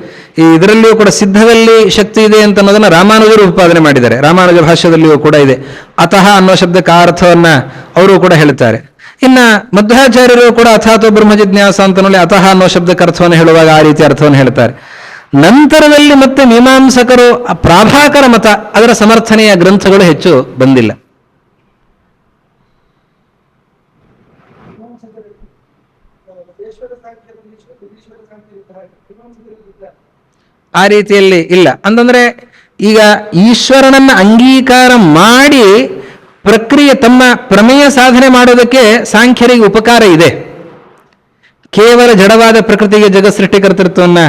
ಇದರಲ್ಲಿಯೂ ಕೂಡ ಸಿದ್ಧದಲ್ಲಿ ಶಕ್ತಿ ಇದೆ ಅಂತ ಅನ್ನೋದನ್ನ ರಾಮಾನುಜರು ಉತ್ಪಾದನೆ ಮಾಡಿದ್ದಾರೆ. ರಾಮಾನುಜ ಭಾಷ್ಯದಲ್ಲಿಯೂ ಕೂಡ ಇದೆ. ಅತಃ ಅನ್ನೋ ಶಬ್ದಕ್ಕೆ ಅರ್ಥವನ್ನ ಅವರು ಕೂಡ ಹೇಳ್ತಾರೆ. ಇನ್ನ ಮಧ್ವಾಚಾರ್ಯರು ಕೂಡ ಅಥಾತೋ ಬ್ರಹ್ಮ ಜಿಜ್ಞಾಸ ಅಂತನಲ್ಲಿ ಅತಃ ಅನ್ನೋ ಶಬ್ದಕ್ಕೆ ಅರ್ಥವನ್ನು ಹೇಳುವಾಗ ಆ ರೀತಿ ಅರ್ಥವನ್ನು ಹೇಳ್ತಾರೆ. ನಂತರದಲ್ಲಿ ಮತ್ತೆ ಮೀಮಾಂಸಕರು ಪ್ರಾಭಾಕರ ಮತ, ಅದರ ಸಮರ್ಥನೆಯ ಗ್ರಂಥಗಳು ಹೆಚ್ಚು ಬಂದಿಲ್ಲ. ಆ ರೀತಿಯಲ್ಲಿ ಇಲ್ಲ ಅಂತಂದ್ರೆ ಈಗ ಈಶ್ವರನನ್ನ ಅಂಗೀಕಾರ ಮಾಡಿ ಪ್ರಕ್ರಿಯೆ ತಮ್ಮ ಪ್ರಮೇಯ ಸಾಧನೆ ಮಾಡೋದಕ್ಕೆ ಸಾಂಖ್ಯರಿಗೆ ಉಪಕಾರ ಇದೆ. ಕೇವಲ ಜಡವಾದ ಪ್ರಕೃತಿಗೆ ಜಗತ್ ಸೃಷ್ಟಿಕರ್ತೃತ್ವವನ್ನು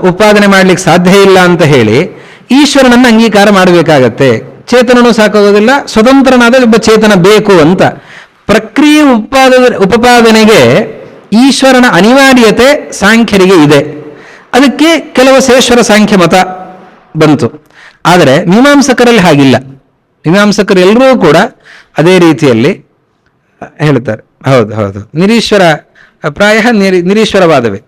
ಉತ್ಪಾದನೆ ಮಾಡ್ಲಿಕ್ಕೆ ಸಾಧ್ಯ ಇಲ್ಲ ಅಂತ ಹೇಳಿ ಈಶ್ವರನನ್ನು ಅಂಗೀಕಾರ ಮಾಡಬೇಕಾಗತ್ತೆ. ಚೇತನನೂ ಸಾಕಾಗೋದಿಲ್ಲ, ಸ್ವತಂತ್ರನಾದ ಒಬ್ಬ ಚೇತನ ಬೇಕು ಅಂತ. ಪ್ರಕ್ರಿಯೆ ಉಪಪಾದನೆಗೆ ಈಶ್ವರನ ಅನಿವಾರ್ಯತೆ ಸಾಂಖ್ಯರಿಗೆ ಇದೆ. ಅದಕ್ಕೆ ಕೆಲವು ಸೇಶ್ವರ ಸಾಂಖ್ಯ ಮತ ಬಂತು. ಆದರೆ ಮೀಮಾಂಸಕರಲ್ಲಿ ಹಾಗಿಲ್ಲ. ಮೀಮಾಂಸಕರು ಎಲ್ಲರೂ ಕೂಡ ಅದೇ ರೀತಿಯಲ್ಲಿ ಹೇಳ್ತಾರೆ. ಹೌದು ಹೌದು, ನಿರೀಶ್ವರ ಪ್ರಾಯ ನಿರೀಶ್ವರವಾದವೇ.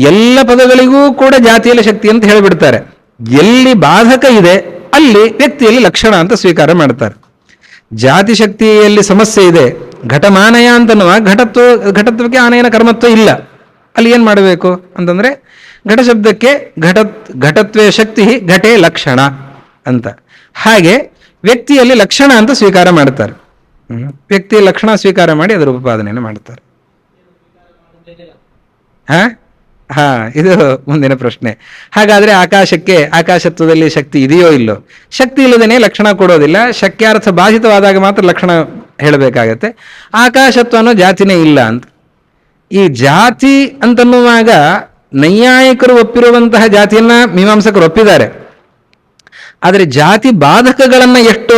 ಎಲ್ಲ ಪದಗಳಿಗೂ ಕೂಡ ಜಾತಿಯಲ್ಲಿ ಶಕ್ತಿ ಅಂತ ಹೇಳಿಬಿಡ್ತಾರೆ. ಎಲ್ಲಿ ಬಾಧಕ ಇದೆ ಅಲ್ಲಿ ವ್ಯಕ್ತಿಯಲ್ಲಿ ಲಕ್ಷಣ ಅಂತ ಸ್ವೀಕಾರ ಮಾಡ್ತಾರೆ. ಜಾತಿ ಶಕ್ತಿಯಲ್ಲಿ ಸಮಸ್ಯೆ ಇದೆ, ಘಟಮಾನಯ ಅಂತನ್ನುವ ಘಟತ್ವಕ್ಕೆ ಆನಯನ ಕರ್ಮತ್ವ ಇಲ್ಲ. ಅಲ್ಲಿ ಏನು ಮಾಡಬೇಕು ಅಂತಂದರೆ ಘಟ ಶಬ್ದಕ್ಕೆ ಘಟತ್ವೇ ಶಕ್ತಿ ಘಟೇ ಲಕ್ಷಣ ಅಂತ. ಹಾಗೆ ವ್ಯಕ್ತಿಯಲ್ಲಿ ಲಕ್ಷಣ ಅಂತ ಸ್ವೀಕಾರ ಮಾಡ್ತಾರೆ. ವ್ಯಕ್ತಿಯ ಲಕ್ಷಣ ಸ್ವೀಕಾರ ಮಾಡಿ ಅದರ ಉಪಪಾದನೆಯನ್ನು ಮಾಡ್ತಾರೆ. ಇದು ಮುಂದಿನ ಪ್ರಶ್ನೆ. ಹಾಗಾದ್ರೆ ಆಕಾಶಕ್ಕೆ ಆಕಾಶತ್ವದಲ್ಲಿ ಶಕ್ತಿ ಇದೆಯೋ ಇಲ್ಲೋ? ಶಕ್ತಿ ಇಲ್ಲದೇನೆ ಲಕ್ಷಣ ಕೊಡೋದಿಲ್ಲ. ಶಕ್ಯಾರ್ಥ ಬಾಧಿತವಾದಾಗ ಮಾತ್ರ ಲಕ್ಷಣ ಹೇಳಬೇಕಾಗತ್ತೆ. ಆಕಾಶತ್ವ ಅನ್ನೋ ಜಾತಿನೇ ಇಲ್ಲ ಅಂತ. ಈ ಜಾತಿ ಅಂತನ್ನುವಾಗ ನೈಯಾಯಿಕರು ಒಪ್ಪಿರುವಂತಹ ಜಾತಿಯನ್ನ ಮೀಮಾಂಸಕರು ಒಪ್ಪಿದ್ದಾರೆ. ಆದರೆ ಜಾತಿ ಬಾಧಕಗಳನ್ನ ಎಷ್ಟು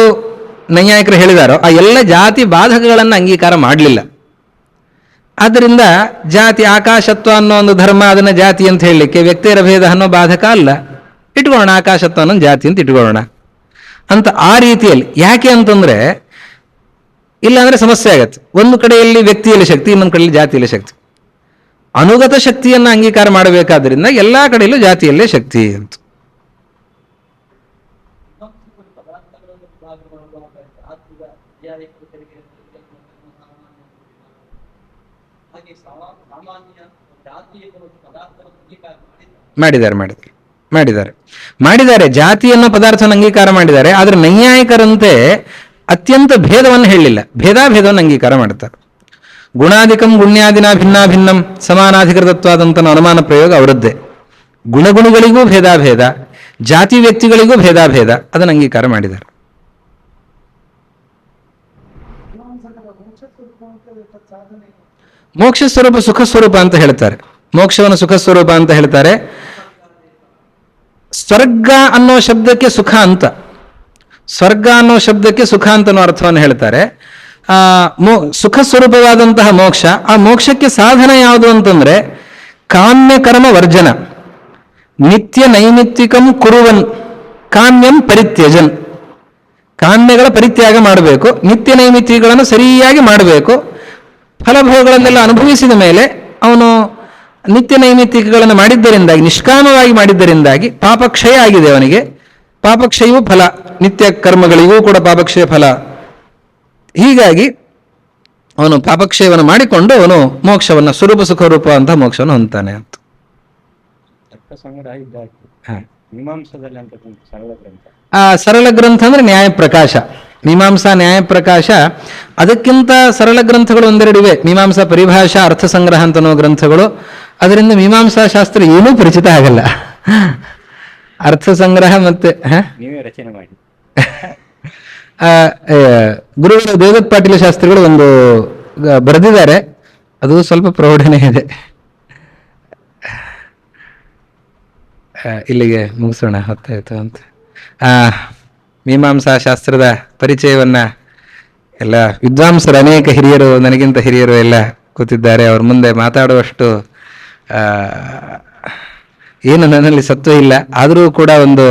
ನೈಯಾಯಿಕರು ಹೇಳಿದಾರೋ ಆ ಎಲ್ಲ ಜಾತಿ ಬಾಧಕಗಳನ್ನು ಅಂಗೀಕಾರ ಮಾಡಲಿಲ್ಲ. ಆದ್ದರಿಂದ ಜಾತಿ ಆಕಾಶತ್ವ ಅನ್ನೋ ಒಂದು ಧರ್ಮ, ಅದನ್ನ ಜಾತಿ ಅಂತ ಹೇಳಲಿಕ್ಕೆ ವ್ಯಕ್ತಿಯರ ಭೇದ ಅನ್ನೋ ಬಾಧಕ ಅಲ್ಲ. ಇಟ್ಕೊಳ್ಳೋಣ ಆಕಾಶತ್ವ ಅನ್ನೋ ಜಾತಿ ಅಂತ ಇಟ್ಕೊಳ್ಳೋಣ ಅಂತ. ಆ ರೀತಿಯಲ್ಲಿ ಯಾಕೆ ಅಂತಂದ್ರೆ ಇಲ್ಲಾಂದ್ರೆ ಸಮಸ್ಯೆ ಆಗತ್ತೆ. ಒಂದು ಕಡೆಯಲ್ಲಿ ವ್ಯಕ್ತಿಯಲ್ಲಿ ಶಕ್ತಿ, ಇನ್ನೊಂದು ಕಡೆಯಲ್ಲಿ ಜಾತಿಯಲ್ಲಿ ಶಕ್ತಿ. ಅನುಗತ ಶಕ್ತಿಯನ್ನು ಅಂಗೀಕಾರ ಮಾಡಬೇಕಾದ್ರಿಂದ ಎಲ್ಲಾ ಕಡೆಯಲ್ಲೂ ಜಾತಿಯಲ್ಲೇ ಶಕ್ತಿ ಅಂತ. ಮಾಡಿದ್ದಾರೆ ಜಾತಿಯನ್ನು ಪದಾರ್ಥವನ್ನು ಅಂಗೀಕಾರ ಮಾಡಿದ್ದಾರೆ. ಆದರೆ ನೈಯಾಯಿಕರಂತೆ ಅತ್ಯಂತ ಭೇದವನ್ನು ಹೇಳಲಿಲ್ಲ, ಭೇದಾಭೇದವನ್ನು ಅಂಗೀಕಾರ ಮಾಡ್ತಾರೆ. ಗುಣಾಧಿಕಂ ಗುಣ್ಯಾದಿನ ಭಿನ್ನ ಭಿನ್ನಂ ಸಮಾನಾಧಿಕೃತತ್ವಾದಂಥ ಅನುಮಾನ ಪ್ರಯೋಗ ಅವರದ್ದೇ. ಗುಣಗಳಿಗೂ ಭೇದಾಭೇದ, ಜಾತಿ ವ್ಯಕ್ತಿಗಳಿಗೂ ಭೇದಾಭೇದ, ಅದನ್ನು ಅಂಗೀಕಾರ ಮಾಡಿದ್ದಾರೆ. ಮೋಕ್ಷ ಸ್ವರೂಪ ಸುಖ ಸ್ವರೂಪ ಅಂತ ಹೇಳ್ತಾರೆ. ಮೋಕ್ಷವನ್ನು ಸುಖ ಸ್ವರೂಪ ಅಂತ ಹೇಳ್ತಾರೆ. ಸ್ವರ್ಗ ಅನ್ನೋ ಶಬ್ದಕ್ಕೆ ಸುಖ ಅಂತ, ಸ್ವರ್ಗ ಅನ್ನೋ ಶಬ್ದಕ್ಕೆ ಸುಖ ಅಂತನೋ ಅರ್ಥವನ್ನು ಹೇಳ್ತಾರೆ. ಸುಖ ಸ್ವರೂಪವಾದಂತಹ ಮೋಕ್ಷ, ಆ ಮೋಕ್ಷಕ್ಕೆ ಸಾಧನ ಯಾವುದು ಅಂತಂದ್ರೆ ಕಾಮ್ಯ ಕರ್ಮ ವರ್ಜನ, ನಿತ್ಯ ನೈಮಿತ್ತಿಕಂ ಕುರುವನ್ ಕಾಮ್ಯಂ ಪರಿತ್ಯಜನ್. ಕಾಮ್ಯಗಳ ಪರಿತ್ಯಾಗ ಮಾಡಬೇಕು, ನಿತ್ಯ ನೈಮಿತ್ತಿಗಳನ್ನು ಸರಿಯಾಗಿ ಮಾಡಬೇಕು. ಫಲಭೋಗಗಳನ್ನೆಲ್ಲ ಅನುಭವಿಸಿದ ಮೇಲೆ ಅವನು ನಿತ್ಯ ನೈಮಿತ್ತಿಕಗಳನ್ನು ಮಾಡಿದ್ದರಿಂದಾಗಿ, ನಿಷ್ಕಾಮವಾಗಿ ಮಾಡಿದ್ದರಿಂದಾಗಿ ಪಾಪಕ್ಷಯ ಆಗಿದೆ ಅವನಿಗೆ. ಪಾಪಕ್ಷಯವೂ ಫಲ, ನಿತ್ಯ ಕರ್ಮಗಳಿಗೂ ಕೂಡ ಪಾಪಕ್ಷಯ ಫಲ. ಹೀಗಾಗಿ ಅವನು ಪಾಪಕ್ಷಯವನ್ನು ಮಾಡಿಕೊಂಡು ಅವನು ಮೋಕ್ಷವನ್ನು ಸ್ವರೂಪ ಸುಖರೂಪ ಅಂತ ಮೋಕ್ಷವನ್ನು ಹೊಂದ್ತಾನೆ ಅಂತ. ಆ ಸರಳ ಗ್ರಂಥ ಅಂದ್ರೆ ನ್ಯಾಯಪ್ರಕಾಶ, ಮೀಮಾಂಸಾ ನ್ಯಾಯಪ್ರಕಾಶ. ಅದಕ್ಕಿಂತ ಸರಳ ಗ್ರಂಥಗಳು ಒಂದೆರಡಿವೆ. ಮೀಮಾಂಸಾ ಪರಿಭಾಷಾ ಅರ್ಥ ಸಂಗ್ರಹ ಅಂತನೋ ಗ್ರಂಥಗಳು. ಅದರಿಂದ ಮೀಮಾಂಸಾ ಶಾಸ್ತ್ರ ಏನೂ ಪರಿಚಿತ ಆಗಲ್ಲ. ಅರ್ಥ ಸಂಗ್ರಹ ಮತ್ತೆ ನೀವೇ ರಚನೆ ಮಾಡಿ. ಗುರುಗಳು ದೇವದತ್ ಪಾಟೀಲ ಶಾಸ್ತ್ರಿಗಳು ಒಂದು ಬರೆದಿದ್ದಾರೆ, ಅದು ಸ್ವಲ್ಪ ಪ್ರೌಢನೇ ಇದೆ. ಇಲ್ಲಿಗೆ ಮುಗಿಸೋಣ, ಹೊತ್ತಾಯ್ತು ಅಂತ. ಮೀಮಾಂಸಾ ಶಾಸ್ತ್ರದ ಪರಿಚಯವನ್ನ ಎಲ್ಲ ವಿದ್ವಾಂಸರು, ಅನೇಕ ಹಿರಿಯರು, ನನಗಿಂತ ಹಿರಿಯರು ಎಲ್ಲ ಕೂತಿದ್ದಾರೆ. ಅವ್ರ ಮುಂದೆ ಮಾತಾಡುವಷ್ಟು ಏನು ನನ್ನಲ್ಲಿ ಸತ್ವ ಇಲ್ಲ. ಆದರೂ ಕೂಡ ಒಂದು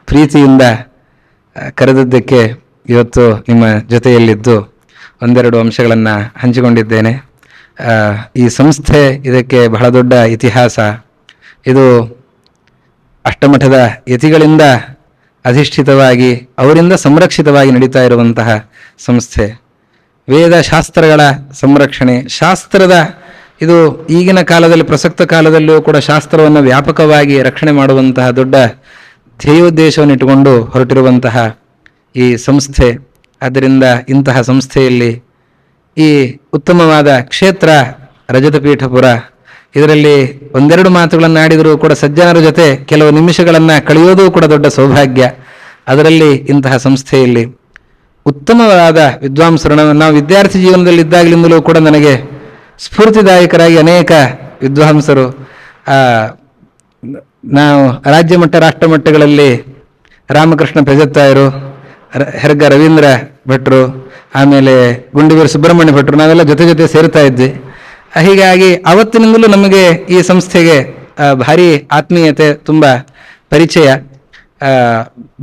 ಪ್ರೀತಿಯಿಂದ ಕರೆದದ್ದಕ್ಕೆ ಇವತ್ತು ನಿಮ್ಮ ಜೊತೆಯಲ್ಲಿದ್ದು ಒಂದೆರಡು ಅಂಶಗಳನ್ನು ಹಂಚಿಕೊಂಡಿದ್ದೇನೆ. ಈ ಸಂಸ್ಥೆ, ಇದಕ್ಕೆ ಬಹಳ ದೊಡ್ಡ ಇತಿಹಾಸ. ಇದು ಅಷ್ಟಮಠದ ಯತಿಗಳಿಂದ ಅಧಿಷ್ಠಿತವಾಗಿ ಅವರಿಂದ ಸಂರಕ್ಷಿತವಾಗಿ ನಡೀತಾ ಇರುವಂತಹ ಸಂಸ್ಥೆ. ವೇದ ಶಾಸ್ತ್ರಗಳ ಸಂರಕ್ಷಣೆ, ಶಾಸ್ತ್ರದ ಇದು ಈಗಿನ ಕಾಲದಲ್ಲಿ, ಪ್ರಸಕ್ತ ಕಾಲದಲ್ಲೂ ಕೂಡ ಶಾಸ್ತ್ರವನ್ನು ವ್ಯಾಪಕವಾಗಿ ರಕ್ಷಣೆ ಮಾಡುವಂತಹ ದೊಡ್ಡ ಧ್ಯೇಯೋದ್ದೇಶವನ್ನು ಇಟ್ಟುಕೊಂಡು ಹೊರಟಿರುವಂತಹ ಈ ಸಂಸ್ಥೆ. ಆದ್ದರಿಂದ ಇಂತಹ ಸಂಸ್ಥೆಯಲ್ಲಿ ಈ ಉತ್ತಮವಾದ ಕ್ಷೇತ್ರ ರಜತಪೀಠಪುರ, ಇದರಲ್ಲಿ ಒಂದೆರಡು ಮಾತುಗಳನ್ನು ಆಡಿದರೂ ಕೂಡ ಸಜ್ಜನರ ಜೊತೆ ಕೆಲವು ನಿಮಿಷಗಳನ್ನು ಕಳೆಯೋದು ಕೂಡ ದೊಡ್ಡ ಸೌಭಾಗ್ಯ. ಅದರಲ್ಲಿ ಇಂತಹ ಸಂಸ್ಥೆಯಲ್ಲಿ ಉತ್ತಮವಾದ ವಿದ್ವಾಂಸರು. ನಾವು ವಿದ್ಯಾರ್ಥಿ ಜೀವನದಲ್ಲಿ ಇದ್ದಾಗಲಿಂದಲೂ ಕೂಡ ನನಗೆ ಸ್ಫೂರ್ತಿದಾಯಕರಾಗಿ ಅನೇಕ ವಿದ್ವಾಂಸರು, ನಾವು ರಾಜ್ಯ ಮಟ್ಟ ರಾಷ್ಟ್ರ ಮಟ್ಟಗಳಲ್ಲಿ ರಾಮಕೃಷ್ಣ ಪೆಜತ್ತಾಯರು, ಹೆರ್ಗ ರವೀಂದ್ರ ಭಟ್ರು, ಆಮೇಲೆ ಗುಂಡಿವೀರ ಸುಬ್ರಹ್ಮಣ್ಯ ಭಟ್ರು, ನಾವೆಲ್ಲ ಜೊತೆ ಸೇರ್ತಾ ಇದ್ವಿ. ಹೀಗಾಗಿ ಅವತ್ತಿನಿಂದಲೂ ನಮಗೆ ಈ ಸಂಸ್ಥೆಗೆ ಭಾರಿ ಆತ್ಮೀಯತೆ, ತುಂಬ ಪರಿಚಯ,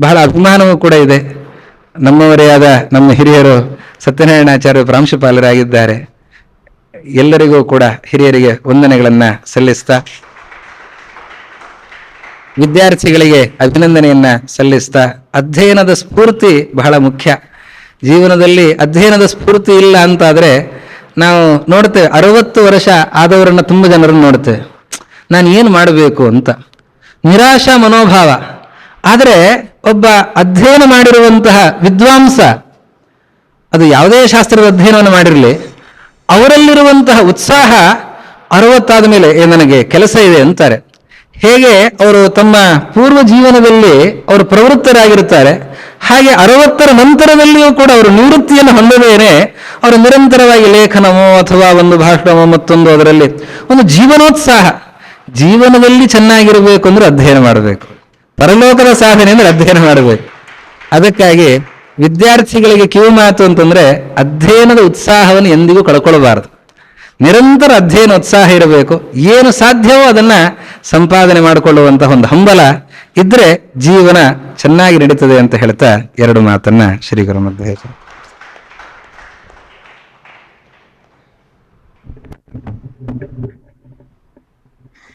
ಬಹಳ ಅಭಿಮಾನವೂ ಕೂಡ ಇದೆ. ನಮ್ಮವರೇ ಆದ ನಮ್ಮ ಹಿರಿಯರು ಸತ್ಯನಾರಾಯಣಾಚಾರ್ಯ ಪ್ರಾಂಶುಪಾಲರಾಗಿದ್ದಾರೆ. ಎಲ್ಲರಿಗೂ ಕೂಡ ಹಿರಿಯರಿಗೆ ವಂದನೆಗಳನ್ನು ಸಲ್ಲಿಸ್ತಾ, ವಿದ್ಯಾರ್ಥಿಗಳಿಗೆ ಅಭಿನಂದನೆಯನ್ನ ಸಲ್ಲಿಸ್ತಾ, ಅಧ್ಯಯನದ ಸ್ಫೂರ್ತಿ ಬಹಳ ಮುಖ್ಯ. ಜೀವನದಲ್ಲಿ ಅಧ್ಯಯನದ ಸ್ಫೂರ್ತಿ ಇಲ್ಲ ಅಂತಾದರೆ ನಾವು ನೋಡ್ತೇವೆ, 60 ವರ್ಷ ಆದವರನ್ನು ತುಂಬ ಜನರನ್ನು ನೋಡ್ತೇವೆ, ನಾನು ಏನು ಮಾಡಬೇಕು ಅಂತ ನಿರಾಶಾ ಮನೋಭಾವ. ಆದರೆ ಒಬ್ಬ ಅಧ್ಯಯನ ಮಾಡಿರುವಂತಹ ವಿದ್ವಾಂಸ, ಅದು ಯಾವುದೇ ಶಾಸ್ತ್ರದ ಅಧ್ಯಯನವನ್ನು ಮಾಡಿರಲಿ, ಅವರಲ್ಲಿರುವಂತಹ ಉತ್ಸಾಹ 60 ಮೇಲೆ ನನಗೆ ಕೆಲಸ ಇದೆ ಅಂತಾರೆ. ಹೇಗೆ ಅವರು ತಮ್ಮ ಪೂರ್ವ ಜೀವನದಲ್ಲಿ ಅವರು ಪ್ರವೃತ್ತರಾಗಿರುತ್ತಾರೆ, ಹಾಗೆ 60ರ ನಂತರದಲ್ಲಿಯೂ ಕೂಡ ಅವರು ನಿವೃತ್ತಿಯನ್ನು ಹೊಂದದೇನೆ ಅವರು ನಿರಂತರವಾಗಿ ಲೇಖನವೋ ಅಥವಾ ಒಂದು ಭಾಷಣವೋ ಮತ್ತೊಂದು, ಅದರಲ್ಲಿ ಒಂದು ಜೀವನೋತ್ಸಾಹ. ಜೀವನದಲ್ಲಿ ಚೆನ್ನಾಗಿರಬೇಕು ಅಂದ್ರೆ ಅಧ್ಯಯನ ಮಾಡಬೇಕು, ಪರಲೋಕದ ಸಾಧನೆ ಅಂದ್ರೆ ಅಧ್ಯಯನ ಮಾಡಬೇಕು. ಅದಕ್ಕಾಗಿ ವಿದ್ಯಾರ್ಥಿಗಳಿಗೆ ಕಿವಿ ಮಾತು ಅಂತಂದ್ರೆ ಅಧ್ಯಯನದ ಉತ್ಸಾಹವನ್ನು ಎಂದಿಗೂ ಕಳ್ಕೊಳ್ಬಾರದು. ನಿರಂತರ ಅಧ್ಯಯನ ಉತ್ಸಾಹ ಇರಬೇಕು. ಏನು ಸಾಧ್ಯವೋ ಅದನ್ನ ಸಂಪಾದನೆ ಮಾಡಿಕೊಳ್ಳುವಂತಹ ಒಂದು ಹಂಬಲ ಇದ್ರೆ ಜೀವನ ಚೆನ್ನಾಗಿ ನಡೀತದೆ ಅಂತ ಹೇಳ್ತಾ 2 ಮಾತನ್ನ ಶ್ರೀ ಗುರು ಮಧ್ಯ